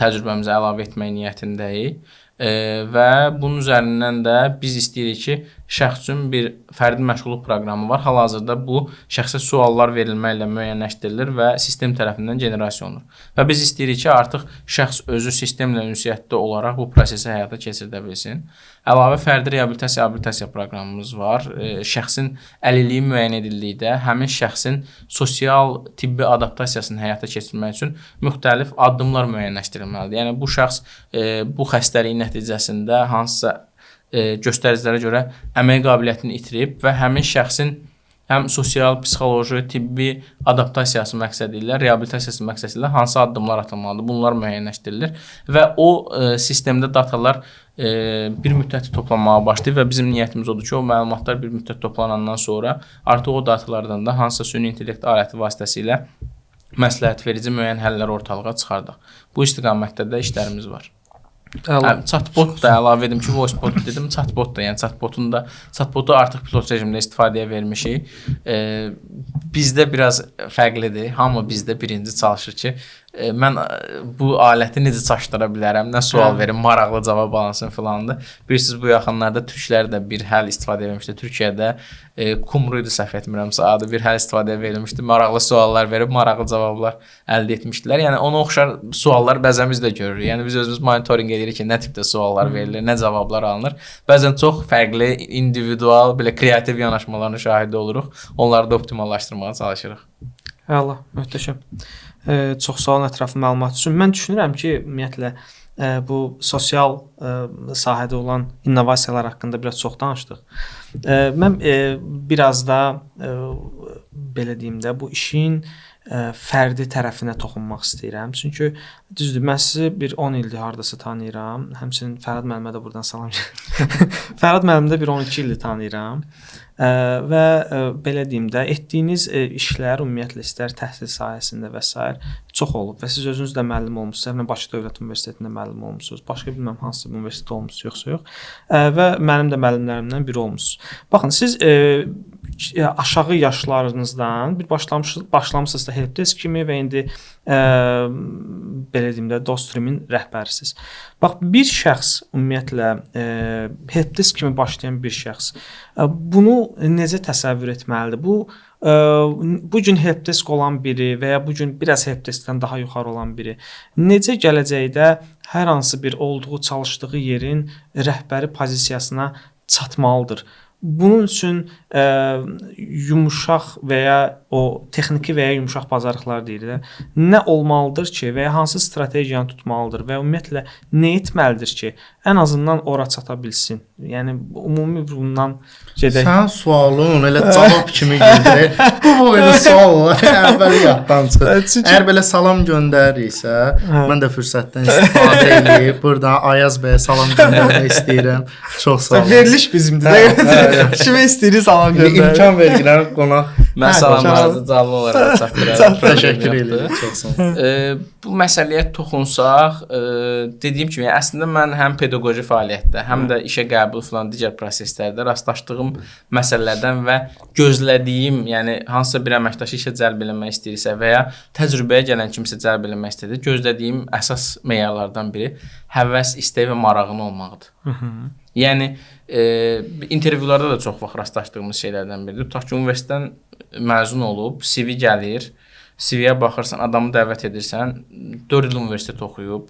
təcrübəmizə əlavə etmək niyyətindəyik. Və bunun üzərindən də biz istəyirik ki, şəxs üçün bir fərdi məşğulluq proqramı var. Hal-hazırda bu şəxsə suallar verilməklə müəyyənləşdirilir və sistem tərəfindən generasiya olunur. Və biz istəyirik ki, artıq şəxs özü sistemlə ünsiyyətdə olaraq bu prosesi həyata keçirdə bilsin. Əlavə fərdi reabilitasiya proqramımız var. Şəxsin əlilliyi müəyyən edildikdə həmin şəxsin sosial tibbi adaptasiyasını həyata keçirmək üçün müxtəlif addımlar müəyyənləşdirilməlidir. Yəni bu şəxs bu xəstəliyin nəticəsində hansısa göstəricilərə görə əmək qabiliyyətini itirib və həmin şəxsin həm sosial, psixoloji, tibbi adaptasiyası məqsədi ilə, reabilitasiyası məqsədi ilə hansı addımlar atılmalıdır? Bunlar müəyyənləşdirilir və o sistemdə datalar bir müddət toplanmağa başlayır və bizim niyyətimiz odur ki, o məlumatlar bir müddət toplanandan sonra artıq o datalardan da hansısa süni intellekt aləti vasitəsilə məsləhət verici müəyyən həllər ortalığa çıxardıq. Bu istiqamətdə də işlərimiz var. Chatbot da əlavə edim ki, voicebot dedim, chatbot da, yəni chatbotu artıq pilot rejimdə istifadəyə vermişik. Bizdə biraz fərqlidir. Hamı bizdə birinci çalışır ki, mən bu aləti necə çaşdıra bilərəm, nə sual verim, maraqlı cavab alınsın filandır. Bilirsiniz, bu yaxınlarda türklər də bir həll istifadə edilmişdi. Türkiyədə Kumru idi, səhv etmirəmsə adı, bir həll istifadəyə verilmişdi. Maraqlı suallar verib, maraqlı cavablar əldə etmişdilər. Yəni ona oxşar suallar bəzən biz də görürük. Yəni biz özümüz monitorinq edirik ki, nə tipdə suallar verilir, nə cavablar alınır. Bəzən çox fərqli, individual, belə kreativ yanaşmaların şahidi oluruq. Onları da optimallaşdırmağa çalışırıq. Əla, möhtəşəm. Çox sağ olun ətraflı məlumat üçün. Mən düşünürəm ki, ümumiyyətlə bu sosial sahədə olan innovasiyalar haqqında biraz çox danışdıq. Mən biraz da belə deyim də bu işin fərdi tərəfinə toxunmaq istəyirəm. Çünki düzdür, mən sizi bir 10 ildir hardasa tanıyıram. Həmçinin Fərhad müəllimə də buradan salam. Fərhad müəllimi də bir 12 ildir tanıyıram. Və belə deyim də, etdiyiniz işlər ümumiyyətlə istər təhsil sahəsində və s. çox olub və siz özünüz də müəllim olmusunuz. Mən Bakı Dövlət Universitetində müəllim olmusunuz. Başqa bilmirəm hansı universitetdə olmusunuz, yoxsa yox. Və mənim də müəllimlərimdən biri olmusunuz. Baxın, siz aşağı yaşlarınızdan bir başlamısınız da helpdesk kimi və indi belə deyim də Dostreamin rəhbərisiniz. Bax, bir şəxs ümumiyyətlə helpdesk kimi başlayan bir şəxs bunu necə təsəvvür etməlidir? Bu gün helpdesk olan biri və ya bu gün biraz helpdeskdən daha yuxarı olan biri necə gələcəkdə hər hansı bir olduğu, çalışdığı yerin rəhbəri pozisiyasına çatmalıdır? Bunun üçün yumuşaq və ya o texniki və ya yumuşaq bacarıqlar deyilir. Nə olmalıdır ki və ya hansı strategiyanı tutmalıdır və ümumiyyətlə nə etməlidir ki, ən azından ora çata bilsin? Yəni ümumi bundan gedək. Sən sualın elə cavab kimi gəlir. Bu boyda sual əvvəliyyatdan çıxır. Əgər belə salam göndərirsə, mən də fürsətdən istifadə edib buradan Ayaz bəyə salam göndərmək istəyirəm. Çox sağ olun. Veriliş bizimdir də. Kimə istəyir salam göndərir. İmkan verirlər qonaq. Mən salamlarınızı canlı olaraq çatdırıram. Təşəkkür edirəm. Çox sağ olun. Bu məsələyə toxunsaq, dediyim kimi, əslində mən həm pedaqoji fəaliyyətdə, həm də işə qəbul falan digər proseslərdə rastlaşdığım məsələlərdən və gözlədiyim, yəni hansısa bir əməkdaşı işə cəlb etmək istəyirsə və ya təcrübəyə gələn kimsə cəlb etmək istəyirsə, gözlədiyim əsas meyarlardan biri həvəs, istək və marağın olmağıdır. Yəni intervyularda da çox vaxt rastlaşdığımız şeylərdən biridir. Tutaq ki, universitetdən məzun olub, CV gəlir, CV-yə baxırsan, adamı dəvət edirsən, 4 il universitet oxuyub,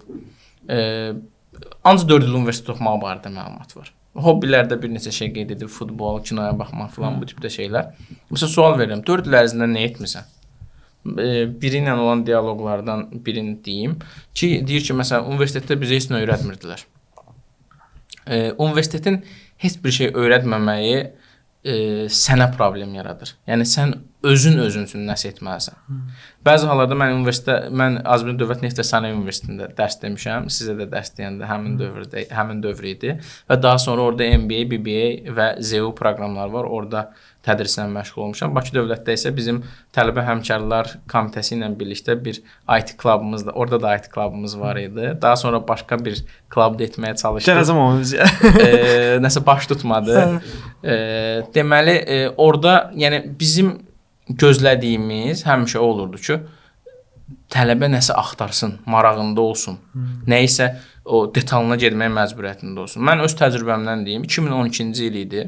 ancaq 4 il universitet oxumaq barədə məlumat var. Hobbilərdə bir neçə şey qeyd edib, futbol, kinoya baxmaq falan bu tipdə şeylər. Məsələn, sual verirəm, 4 il ərzində nə etmisən? Biri ilə olan dialoqlardan birini deyim ki, deyir ki, məsələn, universitetdə bizə heç nə öyrətmirdilər. Universitetin heç bir şey öyrətməməyi sənə problem yaradır. Yəni sən özün üçün nəsə etməlisən. Bəzi hallarda mən Azərbaycan Dövlət Neft və Sənaye Universitetində dərs demişəm. Sizə də dərs deyəndə həmin dövr idi və daha sonra orada MBA, BBA və ZEU proqramlar var. Orada tədrislə məşğul olmuşam. Bakı Dövlətdə isə bizim tələbə həmkarlar komitəsi ilə birlikdə bir IT klubumuz da, orada da IT klubumuz var idi. Daha sonra başqa bir klubda etməyə çalışdıq. Gələcəm o bizə. Nəsə baş tutmadı. Deməli, orada yəni bizim gözlədiyimiz həmişə olurdu ki, tələbə nəsə axtarsın, marağında olsun. Nəyisə o detalına getməyə məcburiyyətində olsun. Mən öz təcrübəmdən deyim, 2012-ci il idi.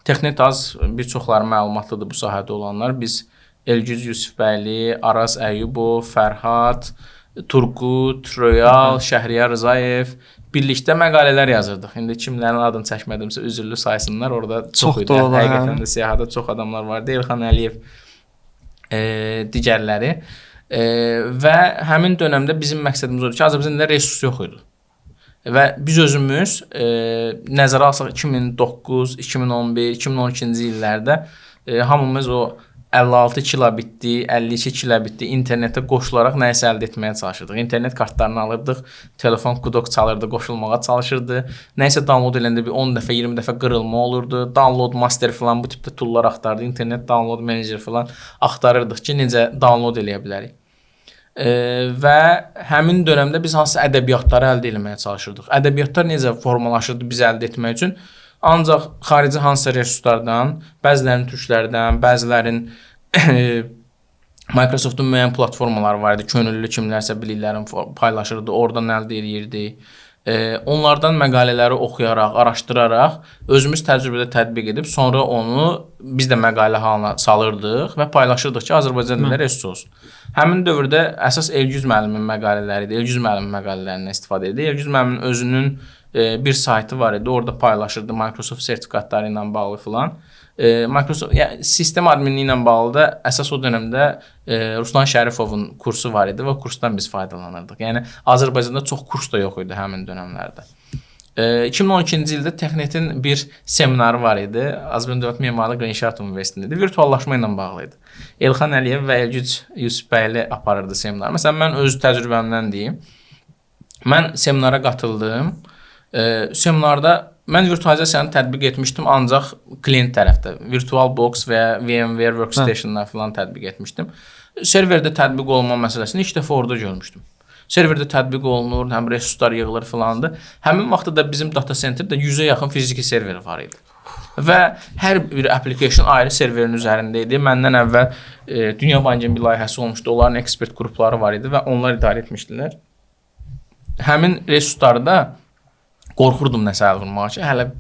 Texnet Az bir çoxları məlumatlıdır bu sahədə olanlar. Biz Elgiz Yusifbəyli, Araz Əyyubov, Fərhad, Turqut, Royal, Şəhriyar Rızayev birlikdə məqalələr yazırdıq. İndi kimlərin adını çəkmədimsə üzrlü saysınlar. Orada çox idi. Həqiqətən də siyahıda çox adamlar vardı. Elxan Əliyev digərləri. Və həmin dönəmdə bizim məqsədimiz oldu ki, Azərbaycanda resurs yox idi. Və biz özümüz nəzərə alsaq 2009, 2011, 2012-ci illərdə hamımız o 56 kilobitli, 52 kilobitli internetə qoşularaq nəyisə əldə etməyə çalışırdıq. İnternet kartlarını alırdıq, telefon qudok çalırdı, qoşulmağa çalışırdı. Nəyisə download edəndə bir 10 dəfə, 20 dəfə qırılma olurdu. Download master falan bu tipdə toollar axtardı. İnternet download manager falan axtarırdıq ki, necə download eləyə bilərik. Və həmin dönəmdə biz hansı ədəbiyyatları əldə etməyə çalışırdıq. Ədəbiyyatlar necə formalaşırdı biz əldə etmək üçün? Ancaq xarici hansısa resurslardan, bəzilərinin türklərdən, bəzilərin Microsoftun müəyyən platformaları var idi. Könüllü kimlərsə biliklərini paylaşırdı, oradan əldə edirdi. Onlardan məqalələri oxuyaraq, araşdıraraq, özümüz təcrübədə tətbiq edib, sonra onu biz də məqalə halına salırdıq və paylaşırdıq ki, Azərbaycan dilində resurs olsun. Həmin dövrdə əsas Elgiz müəllimin məqalələri idi. Elgiz müəllimin məqalələrindən istifadə edirdi. Elgiz müəllimin özünün bir saytı var idi. Orada paylaşırdı Microsoft sertifikatları ilə bağlı filan. Microsoft yəni sistem adminliyi ilə bağlı da əsas o dövrdə Ruslan Şərifovun kursu var idi və kursdan biz faydalanırdıq. Yəni Azərbaycanda çox kurs da yox idi həmin dövrlərdə. 2012-ci ildə Texnetin bir seminarı var idi. Azərbaycan Dövlət Memarlıq və İnşaat Universitetində virtuallaşma ilə bağlı idi. Elxan Əliyev və Elgiz Yusifbəyli aparırdı seminarı. Məsələn, mən öz təcrübəmdən deyim. Mən seminara qatıldım. Seminarda mən virtualizasiyanı tətbiq etmişdim, ancaq klient tərəfdə. VirtualBox və VMware Workstation'lar falan tətbiq etmişdim. Serverdə tətbiq olunma məsələsini ilk dəfə orada görmüşdüm. Serverdə tətbiq olunur, həm resurslar yığılır filandı. Həmin vaxtda da bizim data centerdə 100-ə yaxın fiziki server var idi. Və hər bir application ayrı serverin üzərində idi. Məndən əvvəl Dünya Bankının bir layihəsi olmuşdu. Onların ekspert qrupları var idi və onlar idarə etmişdilər. Həmin resurslarda qorxurdum nəsə əl vurmağa ki, hələ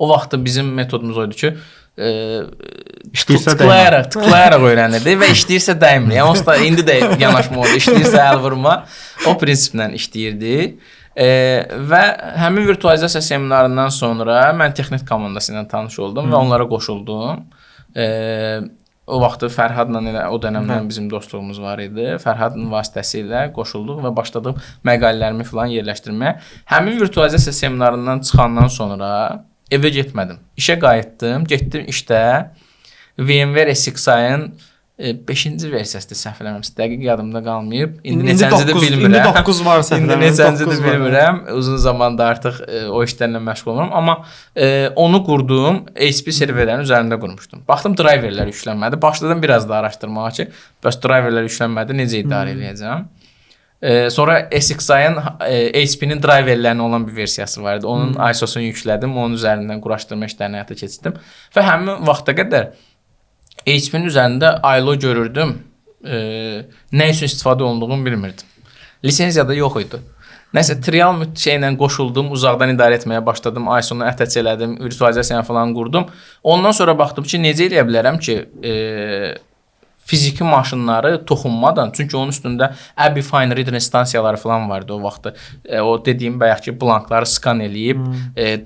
o vaxtda bizim metodumuz oydu ki, tıklayaraq öyrənirdi və işləyirsə dəymir. Yəni onsuz da indi də yanaşma oldu. İşləyirsə əl vurma. O prinsiplə işləyirdi. Və həmin virtualizasiya seminarından sonra mən Texnet komandası ilə tanış oldum və onlara qoşuldum. O vaxtı Fərhadla elə o dönəmdən bizim dostluğumuz var idi. Fərhadın vasitəsilə qoşulduq və başladıq məqalələrimi falan yerləşdirməyə. Həmin virtualizasiya seminarından çıxandan sonra evə getmədim. İşə qayıtdım, getdim işdə VMware SXI-ın 5-ci versiyasıdır, səhv eləmirəmsə. Dəqiq yadımda qalmayıb. İndi neçəncidir bilmirəm. İndi 9 varsa. İndi neçəncidir bilmirəm. Uzun zamanda artıq o işlərlə məşğul olmuram. Amma onu qurduğum HP serverlərin üzərində qurmuşdum. Baxdım, driverlər yüklənmədi. Başladım biraz da araşdırmağa ki, bəs driverlər yüklənmədi, necə idarə edəcəm? Sonra SXI-ın HP-nin driverlərinin olan bir versiyası var idi. Onun ISO-sunu yüklədim, onun üzərindən quraşdırma işlərini həyata keçirdim. Və həmin vaxta qədər HP-nin üzərində ILO görürdüm. Nə üçün istifadə olunduğunu bilmirdim. Lisenziyada yox idi. Nəsə trial şeylə qoşuldum, uzaqdan idarə etməyə başladım, ISO-nu attach elədim, virtualizasiyanı falan qurdum. Ondan sonra baxdım ki, necə eləyə bilərəm ki, fiziki maşınları toxunmadan, çünki onun üstündə Abbey Fine Reader instansiyaları falan vardı o vaxtı. O dediyim bayaqki blankları skan eləyib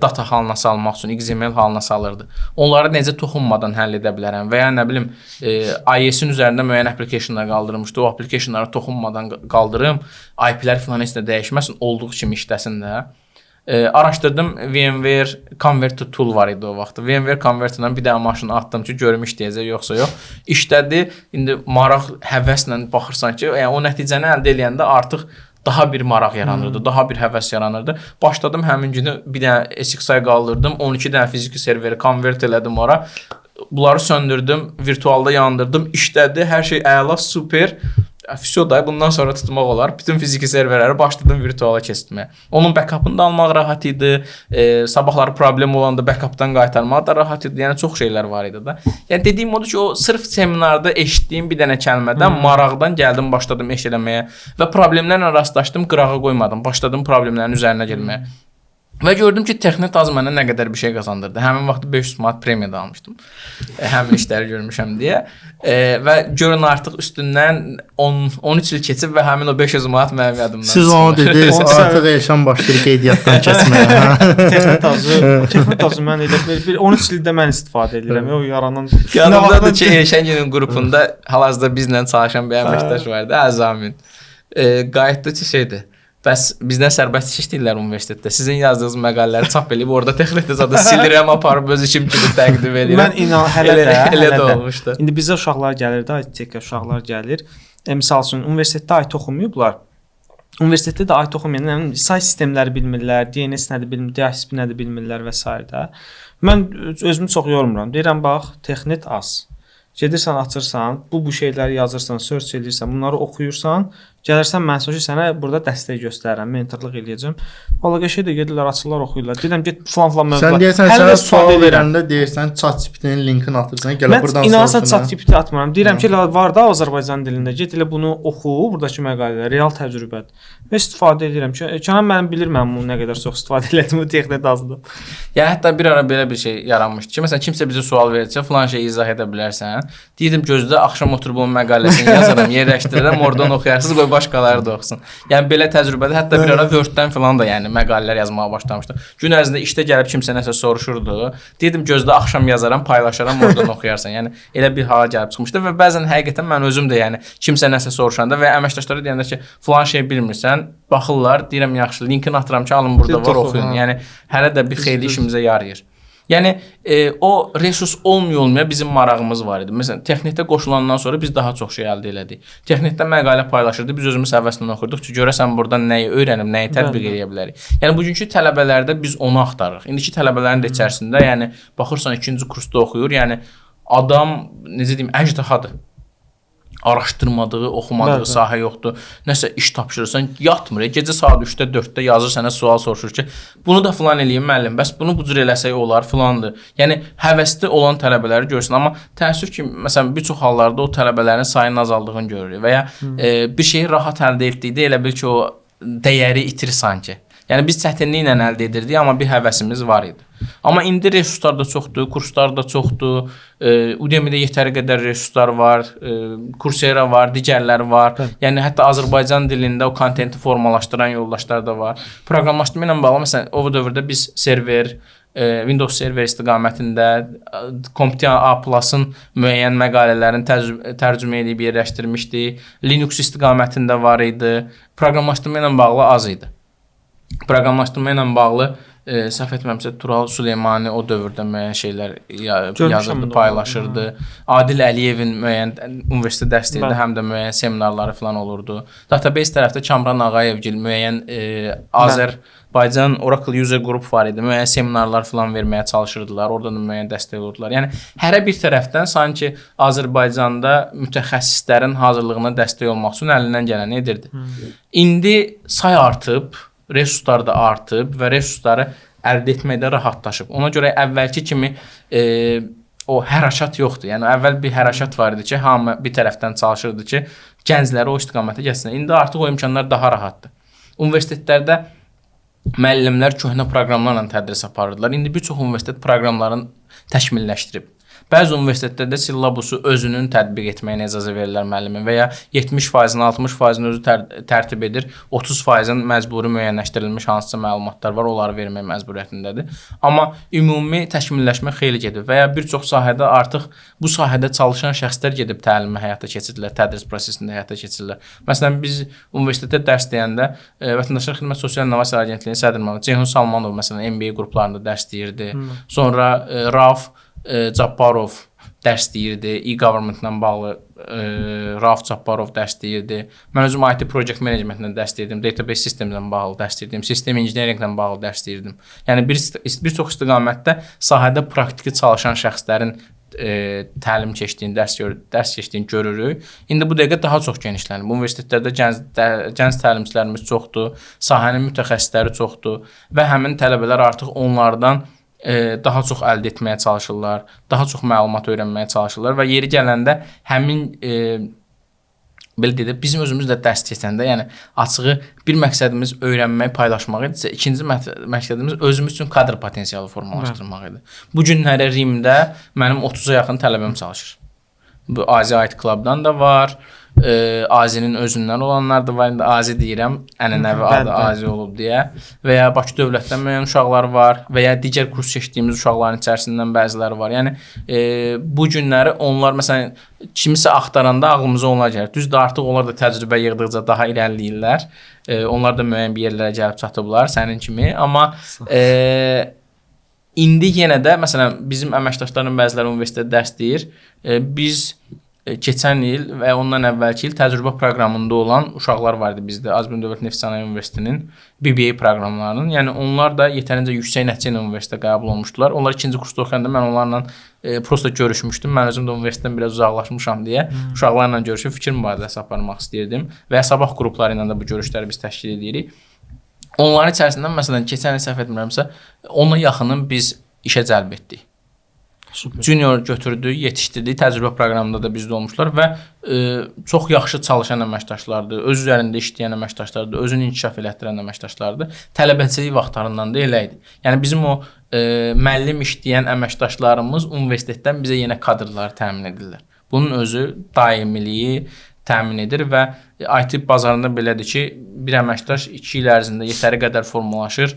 data halına salmaq üçün XML halına salırdı. Onları necə toxunmadan həll edə bilərəm və ya nə bilim iOS-in üzərində müəyyən applicationlar qaldırmışdı. O applicationları toxunmadan qaldırım, IP-lər falan heç nə dəyişməsin, olduğu kimi işləsin də. Araşdırdım, VMware Converter tool var idi o vaxtda. VMware Converter-lə bir dənə maşını atdım ki, görüm işləyəcək yoxsa yox. İşlədi. İndi maraq, həvəslə baxırsan ki, yəni o nəticəni əldə edəndə artıq daha bir maraq yaranırdı, daha bir həvəs yaranırdı. Başladım həmin günü bir dənə SXI qaldırdım, 12 dənə fiziki serveri konvert elədim ora. Bunları söndürdüm, virtualda yandırdım, işlədi, hər şey əla, super. Всё da bundan sonra tutmaq olar. Bütün fiziki serverləri başladım virtuala keçirməyə. Onun backup'ını da almaq rahat idi. Sabahları problem olanda backup'dan qaytarmaq da rahat idi. Yəni çox şeylər var idi da. Yəni dediyim odur ki, o sırf seminarda eşitdiyim bir dənə kəlmədən maraqdan gəldim, başladım eşitləməyə və problemlərlə rastlaşdım, qırağa qoymadım. Başladım problemlərin üzərinə gəlməyə. Və gördüm ki, Texnet az mənə nə qədər bir şey qazandırdı. Həmin vaxt 500 manat premiya da almışdım. Həmin işləri görmüşəm deyə. Və görün artıq üstündən 13 il keçib və həmin o 500 manat mənim yadımdan. Siz onu dediniz, artıq Elşan başlayır qeydiyyatdan keçməyə. Texnet azı mən elə bir 13 ildə mən istifadə edirəm. O yaranan. Yanımdadır ki, Elşangilin qrupunda hal-hazırda bizlə çalışan bir əməkdaş vardı, Əzamin. Qayıtdı ki, şeydir. Bəs bizdən sərbəst iş istəyirlər universitetdə. Sizin yazdığınız məqalələri çap edib orada Texnetdə zaten silirəm, aparıb öz işim kimi təqdim edirəm. Mən hələ də olmuşdu. İndi bizə uşaqlar gəlir də, IT uşaqlar gəlir. Məsəl üçün universitetdə IT oxumayıblar. Universitetdə də IT oxumayan say sistemləri bilmirlər, DNS nədir bilmirlər, DHCP nədir bilmirlər və s. də. Mən özümü çox yormuram. Deyirəm bax, Texnet az. Gedirsən, açırsan, bu şeyləri yazırsan, search edirsən, bunları oxuyursan, gəlirsən mən sənə burada dəstək göstərirəm, mentorluq eləyəcəm. Valla qəşəng də gedirlər, açırlar, oxuyurlar. Deyirəm get falan mövzu. Sən deyirsən sənə sual verəndə deyirsən ChatGPT-nin linkini atırsan, gəl buradan soruşsan. Mən inanırsan ChatGPT atmıram. Deyirəm ki, var da Azərbaycan dilində. Get elə bunu oxu, buradakı məqalələr real təcrübədir. Və istifadə edirəm ki, Kənan mən bilirəm bunu nə qədər çox istifadə elədim bu Texnet azdı. Ya hətta bir ara belə bir şey yaranmışdı ki, məsələn kimsə bizə sual versə, falan şeyi izah edə bilərsən. Deyirdim gözlə axşam oturub onun məqaləsini yazaram, yerləşdirirəm, oradan oxuyarsınız, qoy başqaları da oxusun. Yəni belə təcrübədə hətta bir ara Word-dən falan da yəni məqalələr yazmağa başlamışdım. Gün ərzində işdə gəlib kimsə nəsə soruşurdu. Deyirdim gözlə axşam yazaram, paylaşaram, oradan oxuyarsan. Yəni elə bir hala gəlib çıxmışdı və bəzən həqiqətən mən özüm də yəni kimsə nəsə soruşanda və əməkdaşlara deyəndə ki, falan şey bilmirsən, baxırlar, deyirəm yaxşı, linkini atıram ki, alın burada var, oxuyun. Yəni hələ də bir xeyli işimizə yarayır. Yəni o resurs olmaya bizim marağımız var idi. Məsələn, Texnetdə qoşulandan sonra biz daha çox şey əldə elədik. Texnetdə məqalə paylaşırdı, biz özümüz həvəslə oxuyurduq ki, görəsən buradan nəyi öyrənib, nəyi tətbiq edə bilərik. Yəni bugünkü tələbələrdə biz onu axtarırıq. İndiki tələbələrin də içərisində, yəni baxırsan 2-ci kursda oxuyur, yəni adam necə deyim, əjdahadır. Araşdırmadığı, oxumadığı sahə yoxdur. Nəsə iş tapşırırsan, yatmır. Gecə saat 3-də, 4-də yazır sənə sual soruşur ki, bunu da filan eləyim müəllim, bəs bunu bu cür eləsək olar, filandır. Yəni həvəsli olan tələbələri görürsən, amma təəssüf ki, məsələn bir çox hallarda o tələbələrin sayının azaldığını görürük və ya bir şeyi rahat əldə etdikdə elə bil ki, o dəyəri itir sanki. Yəni biz çətinliklə əldə edirdik, amma bir həvəsimiz var idi. Amma indi resurslar da çoxdur, kurslar da çoxdur. Udemy-də yetəri qədər resurslar var, Coursera var, digərləri var. Yəni hətta Azərbaycan dilində o kontenti formalaşdıran yoldaşlar da var. Proqramlaşdırma ilə bağlı məsələn o dövrdə biz server, Windows server istiqamətində Comptia A+-ın müəyyən məqalələrini tərcümə edib yerləşdirmişdik. Linux istiqamətində var idi. Proqramlaşdırma ilə bağlı az idi. Proqramlaşdırma ilə bağlı səhv etməmsə Tural Süleymani o dövrdə müəyyən şeylər yazırdı, paylaşırdı. Adil Əliyevin müəyyən universitet dərslərində həm də müəyyən seminarları falan olurdu. Database tərəfdə Kamran Ağayevgil müəyyən Azərbaycan Oracle User Group var idi. Müəyyən seminarlar falan verməyə çalışırdılar. Orada da müəyyən dəstək olurdular. Yəni hər bir tərəfdən sanki Azərbaycanda mütəxəssislərin hazırlığına dəstək olmaq üçün əlindən gələni edirdi. İndi say artıb, resurslar da artıb və resursları əldə etməkdə rahatlaşıb. Ona görə əvvəlki kimi o hərəkat yoxdur. Yəni əvvəl bir hərəkat var idi ki, hamı bir tərəfdən çalışırdı ki, gəncləri o istiqamətə gətirsin. İndi artıq o imkanlar daha rahatdır. Universitetlərdə müəllimlər köhnə proqramlarla tədris aparırdılar. İndi bir çox universitet proqramlarını təkmilləşdirib. Bəzi universitetlərdə sillabusu özünün tətbiq etməyinə icazə verirlər müəllimin və ya 70%-ni, 60%-ni özü tərtib edir. 30%-in məcburi müəyyənləşdirilmiş hansısa məlumatlar var, onları vermək məcburiyyətindədir. Amma ümumi təkmilləşmə xeyli gedir və ya bir çox sahədə artıq bu sahədə çalışan şəxslər gedib təlimi həyata keçirirlər, tədris prosesində həyata keçirirlər. Məsələn, biz universitetdə dərs deyəndə Vətəndaşlar Xidmət Sosial İnnovasiya Agentliyinin sədr müavini Ceyhun Salmanov məsələn MBA qruplarında dərs deyirdi. Sonra Rauf Cabbarov dərs deyirdi, e-government-la bağlı Rauf Cabbarov dərs deyirdi. Mən özüm IT Project Management-lə dərs deyirdim, Database Systems-lə bağlı dərs deyirdim, System Engineering-lə bağlı dərs deyirdim. Yəni bir çox istiqamətdə sahədə praktiki çalışan şəxslərin təlim keçdiyini, dərs keçdiyini görürük. İndi bu dəqiqə daha çox genişlənib. Universitetlərdə gənc təlimçilərimiz çoxdur, sahənin mütəxəssisləri çoxdur və həmin tələbələr artıq onlardan daha çox əldə etməyə çalışırlar, daha çox məlumat öyrənməyə çalışırlar və yeri gələndə həmin belə deyək də, bizim özümüz də dərs keçəndə, yəni açığı bir məqsədimiz öyrənmək, paylaşmaq idisə, ikinci məqsədimiz özümüz üçün kadr potensialı formalaşdırmaq idi. Bu günləri Rimdə mənim 30-a yaxın tələbəm çalışır. Bu Azi IT Club'dan da var, Azinin özündən olanlar da var. İndi Azi deyirəm, ənənəvi adı Azi olub deyə. Və ya Bakı Dövlətdən müəyyən uşaqlar var və ya digər kurs keçdiyimiz uşaqların içərisindən bəziləri var. Yəni bu günləri onlar məsələn kimisə axtaranda ağlımıza onlar gəlir. Düzdür, artıq onlar da təcrübə yığdıqca daha irəliləyirlər. Onlar da müəyyən bir yerlərə gəlib çatıblar sənin kimi. Amma indi yenə də məsələn bizim əməkdaşların bəziləri universitetdə dərs deyir. Biz keçən il və ondan əvvəlki il təcrübə proqramında olan uşaqlar vardı bizdə. Azərbaycan Dövlət Neft Sənaye Universitetinin BBA proqramlarının. Yəni onlar da yetərincə yüksək nəticə ilə universitetə qəbul olmuşdular. Onlar ikinci kursda oxuyanda mən onlarla prosta görüşmüşdüm. Mən özüm də universitetdən biraz uzaqlaşmışam deyə uşaqlarla görüşüb fikir mübadiləsi aparmaq istəyirdim və ya sabah qrupları ilə də bu görüşləri biz təşkil edirik. Onların içərisindən məsələn keçən il səhv etmirəmsə 10-a yaxını biz işə cəlb etdik. Super. Junior götürdük, yetişdirdik, təcrübə proqramında da bizdə olmuşlar və çox yaxşı çalışan əməkdaşlardır, öz üzərində işləyən əməkdaşlardır, özünü inkişaf elətdirən əməkdaşlardır. Tələbəçilik vaxtlarından da elə idi. Yəni bizim o müəllim işləyən əməkdaşlarımız universitetdən bizə yenə kadrları təmin edirlər. Bunun özü daimiliyi təmin edir və IT bazarında belədir ki, bir əməkdaş 2 il ərzində yetəri qədər formalaşır.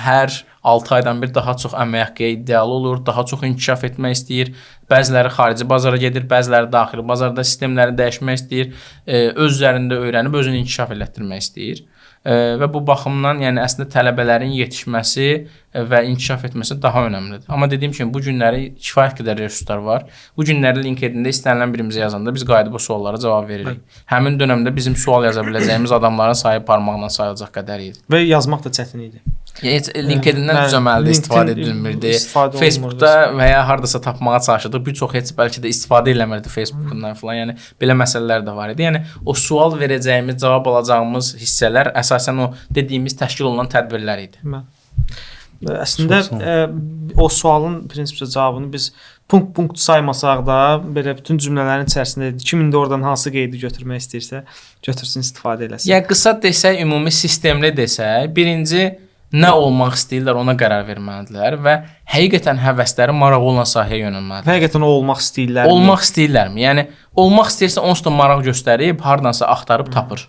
Hər 6 aydan bir daha çox əmək haqqıya iddialı olur, daha çox inkişaf etmək istəyir. Bəziləri xarici bazara gedir, bəziləri daxili bazarda sistemləri dəyişmək istəyir. Öz üzərində öyrənib özünü inkişaf elətdirmək istəyir. Və bu baxımdan yəni əslində tələbələrin yetişməsi və inkişaf etməsi daha önəmlidir. Amma dediyim kimi bu günləri kifayət qədər resurslar var. Bu günləri LinkedIn-də istənilən birimizə yazanda biz qayıdıb o suallara cavab veririk. Həmin dövrdə bizim sual yaza biləcəyimiz adamların sayı parmaqla sayılacaq qədər idi. Və yazmaq da çətin idi. LinkedIn-dən düzəməldə istifadə edilmirdi. Facebookda və ya hardasa tapmağa çalışırdıq. Bir çox heç bəlkə də istifadə eləmirdi Facebookundan falan. Yəni belə məsələlər də var idi. Yəni o sual verəcəyimiz, cavab alacağımız hissələr əsasən o dediyimiz təşkil olunan tədbirlər idi. Əslində o sualın prinsipcə cavabını biz punkt saymasaq da belə bütün cümlələrin içərisində kim indi oradan hansı qeydi götürmək istəyirsə götürsün, istifadə eləsin. Yəni qısa desək, ümumi sistemli desək, birinci nə olmaq istəyirlər ona qərar verməlidirlər və həqiqətən həvəsləri maraq olan sahəyə yönəlməlidir. Həqiqətən o olmaq istəyirlər. Olmaq istəyirlərmi? Yəni olmaq istəyirsə onsuz da maraq göstərib hardansa axtarıb tapır.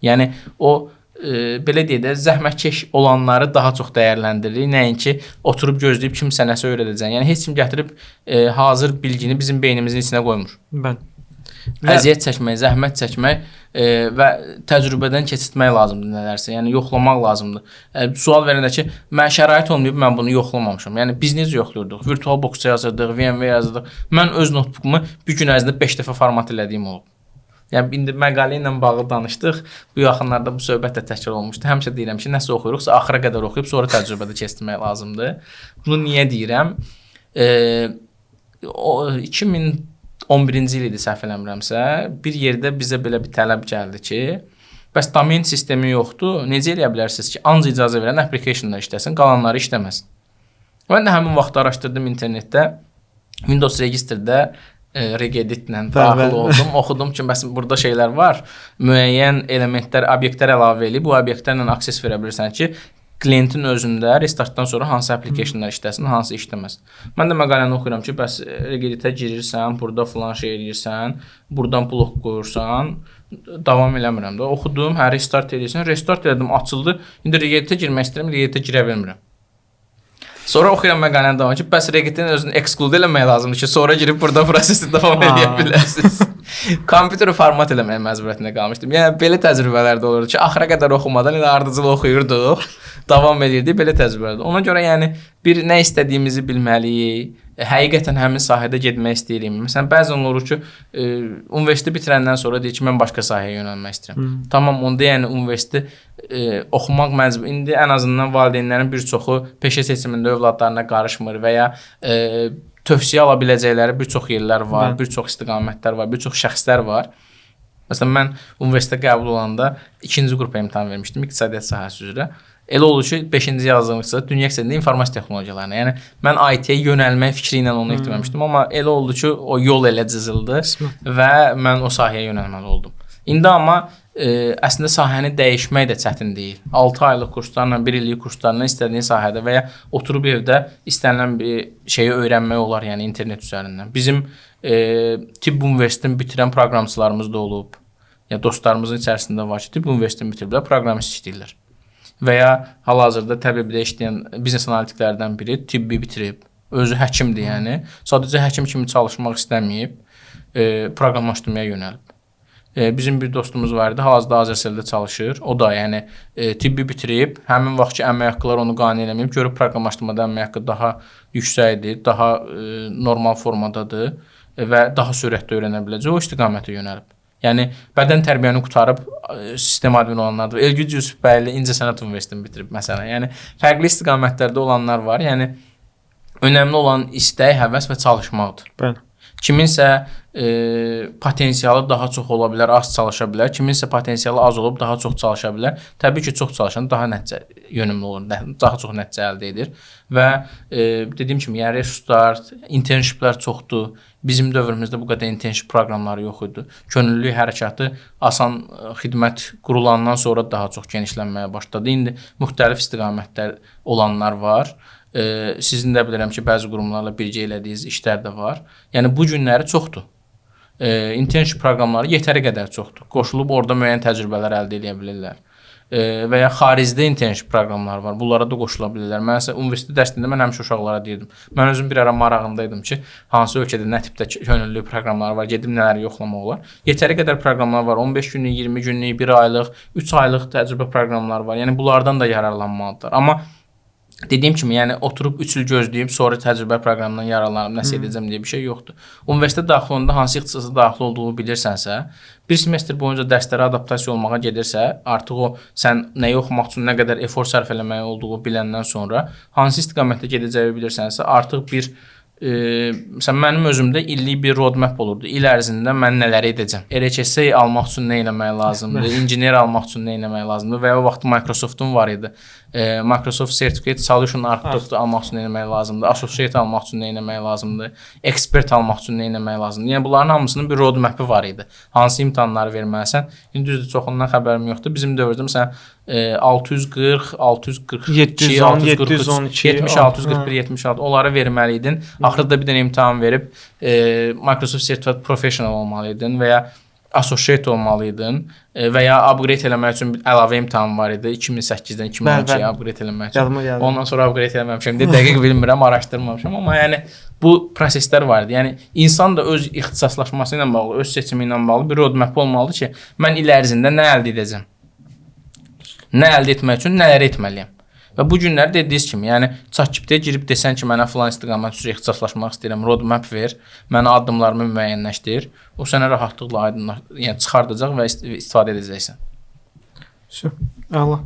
Yəni o belə deyək də zəhmətkeş olanları daha çox dəyərləndirir. Nəinki oturub gözləyib kimsə nəsə öyrədəcək. Yəni heç kim gətirib hazır bilgini bizim beynimizin içinə qoymur. Əziyyət çəkmək, zəhmət çəkmək və təcrübədən keçirtmək lazımdır nələrsə. Yəni yoxlamaq lazımdır. Sual verəndə ki, mən şərait olmayıb mən bunu yoxlamamışam. Yəni biz necə yoxluyorduk? Virtual box'a yazırdıq, VMware yazırdıq. Mən öz notebookumu bir gün ərzində 5 dəfə format elədiyim olub. Yəni indi məqalə ilə bağlı danışdıq. Bu yaxınlarda bu söhbət də təkrar olmuşdu. Həmişə deyirəm ki, nəsə oxuyuruqsa axıra qədər oxuyub sonra təcrübədə keçirmək lazımdır. Bunu niyə deyirəm? 2011-ci il idi səhv eləmirəmsə, bir yerdə bizə belə bir tələb gəldi ki, bəs domain sistemi yoxdur. Necə eləyə bilərsiniz ki, ancaq icazə verən applicationlar işləsin, qalanları işləməsin. Mən də həmin vaxt araşdırdım internetdə. Windows Register'də Regedit-lə daxil oldum, oxudum ki, bəs burada şeylər var, müəyyən elementlər, obyektlər əlavə edib, bu obyektlərlə akses verə bilirsən ki, klientin özündə restartdan sonra hansı applicationlar işləsin, hansı işləməsin. Mən də məqaləni oxuyuram ki, bəs Regedit-ə girirsən, burada filan şey edirsən, buradan blok qoyursan, davam eləmirəm də. Oxudum, restart edirsən, restart elədim, açıldı, indi Regedit-ə girmək istəyirəm, Regedit-ə girə bilmirəm. Sonra oxuyuram məqaləni davam ki, bəs Regedit-in özünü exclude eləmək lazımdır ki, sonra girib burada prosesi davam edə bilərsiniz. Kompüteri format eləməyə məcburiyyətində qalmışdım. Yəni belə təcrübələr də olurdu ki, axıra qədər oxumadan elə ardıcıl oxuyurduq, davam edirdik, belə təcrübələrdir. Ona görə yəni bir nə istədiyimizi bilməliyik, həqiqətən həmin sahədə getmək istəyirik. Məsələn, bəzən olur ki, universiteti bitirəndən sonra deyir ki, mən başqa sahəyə yönəlmək istəyirəm. Tamam, onda yəni universiteti oxumaq məcbur. İndi ən azından valideynlərin bir çoxu peşə seçimində övladlarına qarışmır və ya tövsiyə ala biləcəkləri bir çox yerlər var, Bəli. bir çox istiqamətlər var, bir çox şəxslər var. Məsələn, mən universitetə qəbul olanda 2-ci qrupa imtahan vermişdim iqtisadiyyat sahəsi üzrə. Elə oldu ki, 5-ci yazdığımda dünya iqtisadiyyatında informasiya texnologiyalarına, yəni mən IT-yə yönəlmək fikri ilə onu etməmişdim, amma elə oldu ki, o yol elə cızıldı və mən o sahəyə yönəlməli oldum. İndi amma əslində sahəni dəyişmək də çətin deyil. 6 aylıq kurslarla, 1 illik kurslarla istədiyin sahədə və ya oturub evdə istənilən bir şeyi öyrənmək olar, yəni internet üzərindən. Bizim tibb universitetini bitirən proqramçılarımız da olub. Ya dostlarımızın içərisində var ki, tibb universitetini bitiriblər, proqramist işləyirlər. Və ya hal-hazırda təbibdə işləyən biznes analitiklərdən biri tibbi bitirib, özü həkimdir, yəni sadəcə həkim kimi çalışmaq istəməyib, proqramlaşdırmaya yönəlib. Bizim bir dostumuz var idi, hal-hazırda Azərseldə çalışır. O da yəni tibbi bitirib, həmin vaxtki əmək haqqılar onu qane eləməyib, görüb proqramlaşdırmada əmək haqqı daha yüksəkdir, daha normal formadadır və daha sürətli öyrənə biləcək, o istiqamətə yönəlib. Yəni bədən tərbiyəni qurtarıb sistem admin olanlardır. Elgüc Yusufbəyli İncəsənət Universitetini bitirib məsələn. Yəni fərqli istiqamətlərdə olanlar var. Yəni önəmli olan istək, həvəs və çalışmaqdır. Bəli. Kiminsə potensialı daha çox ola bilər, az çalışa bilər. Kiminsə potensialı az olub daha çox çalışa bilər. Təbii ki, çox çalışan daha nəticə yönümlü olur, daha çox nəticə əldə edir. Və dediyim kimi, yəni resurslar, internshiplər çoxdur. Bizim dövrümüzdə bu qədər internship proqramları yox idi. Könüllülük hərəkatı asan xidmət qurulandan sonra daha çox genişlənməyə başladı. İndi müxtəlif istiqamətlər olanlar var. Sizin də bilirəm ki, bəzi qurumlarla birgə elədiyiniz işlər də var. Yəni bu günləri çoxdur. İnternship proqramları yetəri qədər çoxdur. Qoşulub orada müəyyən təcrübələr əldə edə bilirlər. Və ya xaricdə internship proqramları var. Bunlara da qoşula bilirlər. Mən isə universitet dərsində mən həmişə uşaqlara deyirdim. Mən özüm bir ara marağındaydım ki, hansı ölkədə nə tipdə könüllülük proqramları var, gedib nələri yoxlamaq olar. Yetəri qədər proqramlar var. 15 günlük, 20 günlük, 1 aylıq, 3 aylıq təcrübə proqramları var. Yəni bunlardan da yararlanmalıdırlar. Amma dediyim kimi, yəni oturub 3 il gözləyib, sonra təcrübə proqramından yararlanıb nəsə edəcəm deyə bir şey yoxdur. Universitet daxil olanda hansı ixtisasa daxil olduğunu bilirsənsə, bir semestr boyunca dərslərə adaptasiya olmağa gedirsə, artıq o sən nəyi oxumaq üçün nə qədər efor sərf eləməyi olduğu biləndən sonra hansı istiqamətdə gedəcəyi bilirsənsə, artıq bir məsələn mənim özümdə illik bir roadmap olurdu. İl ərzində mən nələr edəcəm? RHS almaq üçün nə etmək lazımdır? İnjiner almaq üçün nə etmək lazımdır? Və ya o vaxt Microsoft'un var idi. Microsoft Certificate Solution Architect almaq üçün nə etmək lazımdır? Associate almaq üçün nə etmək lazımdır? Expert almaq üçün nə etmək lazımdır? Yəni bunların hamısının bir roadmap-ı var idi. Hansı imtahanları verməlisən? İndi düzdür, çoxundan xəbərim yoxdur. Bizim dövrdə məsələn 640, 642, 643, 70, 641, 76 onları verməliydin. Axırda bir dənə imtahan verib Microsoft Certified Professional olmalıydın və ya associate olmalıydın və ya upgrade eləmək üçün əlavə imtahan var idi 2008-dən 2012-yə upgrade eləmək üçün. Ondan sonra upgrade eləməmişəm deyə dəqiq bilmirəm, araşdırmamışam, amma yəni bu proseslər var idi. Yəni insan da öz ixtisaslaşması ilə bağlı, öz seçimi ilə bağlı bir roadmap olmalıdır ki, mən il ərzində nə əldə edəcəm? Nə əldə etmək üçün nələri etməliyəm? Və bu günlər dediyiniz kimi, yəni ChatGPT-yə girib desən ki, mənə filan istiqamət üzrə ixtisaslaşmaq istəyirəm, roadmap ver, mənə addımlarımı müəyyənləşdir. O sənə rahatlıqla yəni çıxardacaq və istifadə edəcəksən. Allah.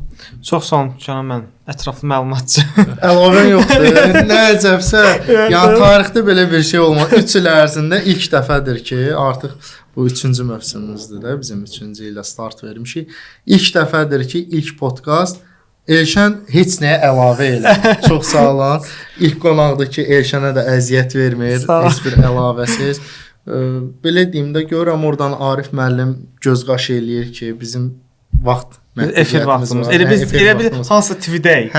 Çox sağ olun canım, mən ətraflı məlumatçı. Əlavən yoxdur. Nə əcəbsə, yəni tarixdə belə bir şey olmaz. 3 il ərzində ilk dəfədir ki, artıq bu 3-cü mövsümümüzdür də, bizim 3-cü ilə start vermişik. İlk dəfədir ki, ilk podkast Elşən heç nəyə əlavə elə. Çox sağ olun. İlk qonaqdır ki, Elşənə də əziyyət vermir, heç bir əlavəsiz. Belə deyim də, görürəm oradan Arif müəllim göz qaş eləyir ki, bizim vaxt efir vaxtımız. Elə biz hansı TV-dəyik.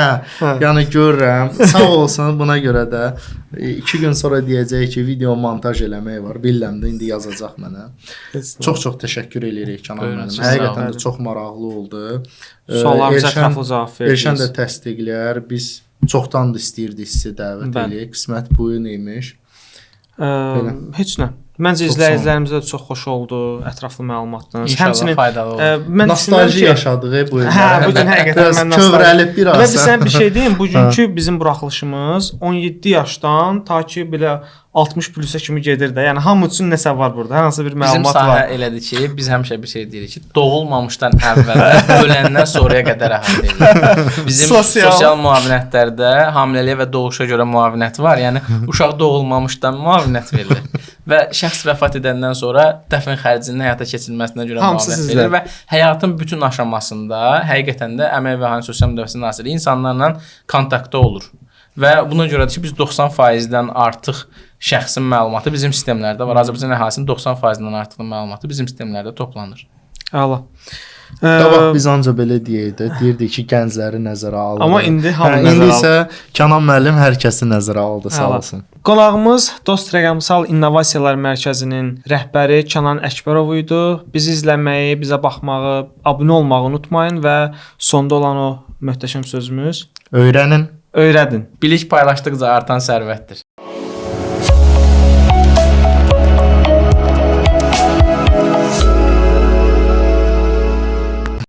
Yəni görürəm. Sağ olsun, buna görə də 2 gün sonra deyəcək ki, video montaj eləmək var. Bilirəm də indi yazacaq mənə. Çox təşəkkür edirik Kənan müəllim. Həqiqətən də çox maraqlı oldu. Suallarımıza ətraflı cavab verdiniz. Elşən də təsdiqləyər. Biz çoxdan da istəyirdik sizi dəvət eləyək. Qismət bu gün imiş. Heç nə. Məncə Çox izləyicilərimizə də çox xoş oldu, ətraflı məlumatlar. İnşallah faydalı olur. Mən Nostalji yaşadığı bu ildə. Hə, bu gün həqiqətən mən kövrəlib biraz. Və sən bir şey deyim, bugünkü bizim buraxılışımız 17 yaşdan ta ki belə 60 plusa kimi gedir də. Yəni hamı üçün nəsə var burada. Hansı bir Bizim məlumat sahə var. elədir ki, biz həmişə bir şey deyirik ki, doğulmamışdan əvvəl, öləndən sonraya qədər əhatə edilir. Bizim sosial müavinətlərdə hamiləliyə və doğuşa görə müavinət var. Yəni uşaq doğulmamışdan müavinət verilir və şəxs vəfat edəndən sonra dəfn xərcinin həyata keçirilməsinə görə müavinət verilir və həyatın bütün aşamasında həqiqətən də Əmək və Əhalinin Sosial Müdafiəsi Nazirliyi insanlarla kontaktda olur. Və buna görədir ki, biz 90%-dən artıq şəxsin məlumatı bizim sistemlərdə var. Azərbaycan əhalinin 90%-dən artıq məlumatı bizim sistemlərdə toplanır. Əla. Qabaq biz ancaq belə deyirdik ki, gəncləri nəzərə aldı. Amma indi hamı nəzərə aldı. İndi isə Kənan müəllim hər kəsi nəzərə aldı, sağ olsun. Qonağımız Dost Rəqəmsal İnnovasiyalar Mərkəzinin rəhbəri Kənan Əkbərov idi. Bizi izləməyi, bizə baxmağı, abunə olmağı unutmayın və sonda olan o möhtəşəm sözümüz öyrənin. Öyrədin. Bilik paylaşdıqca artan sərvətdir.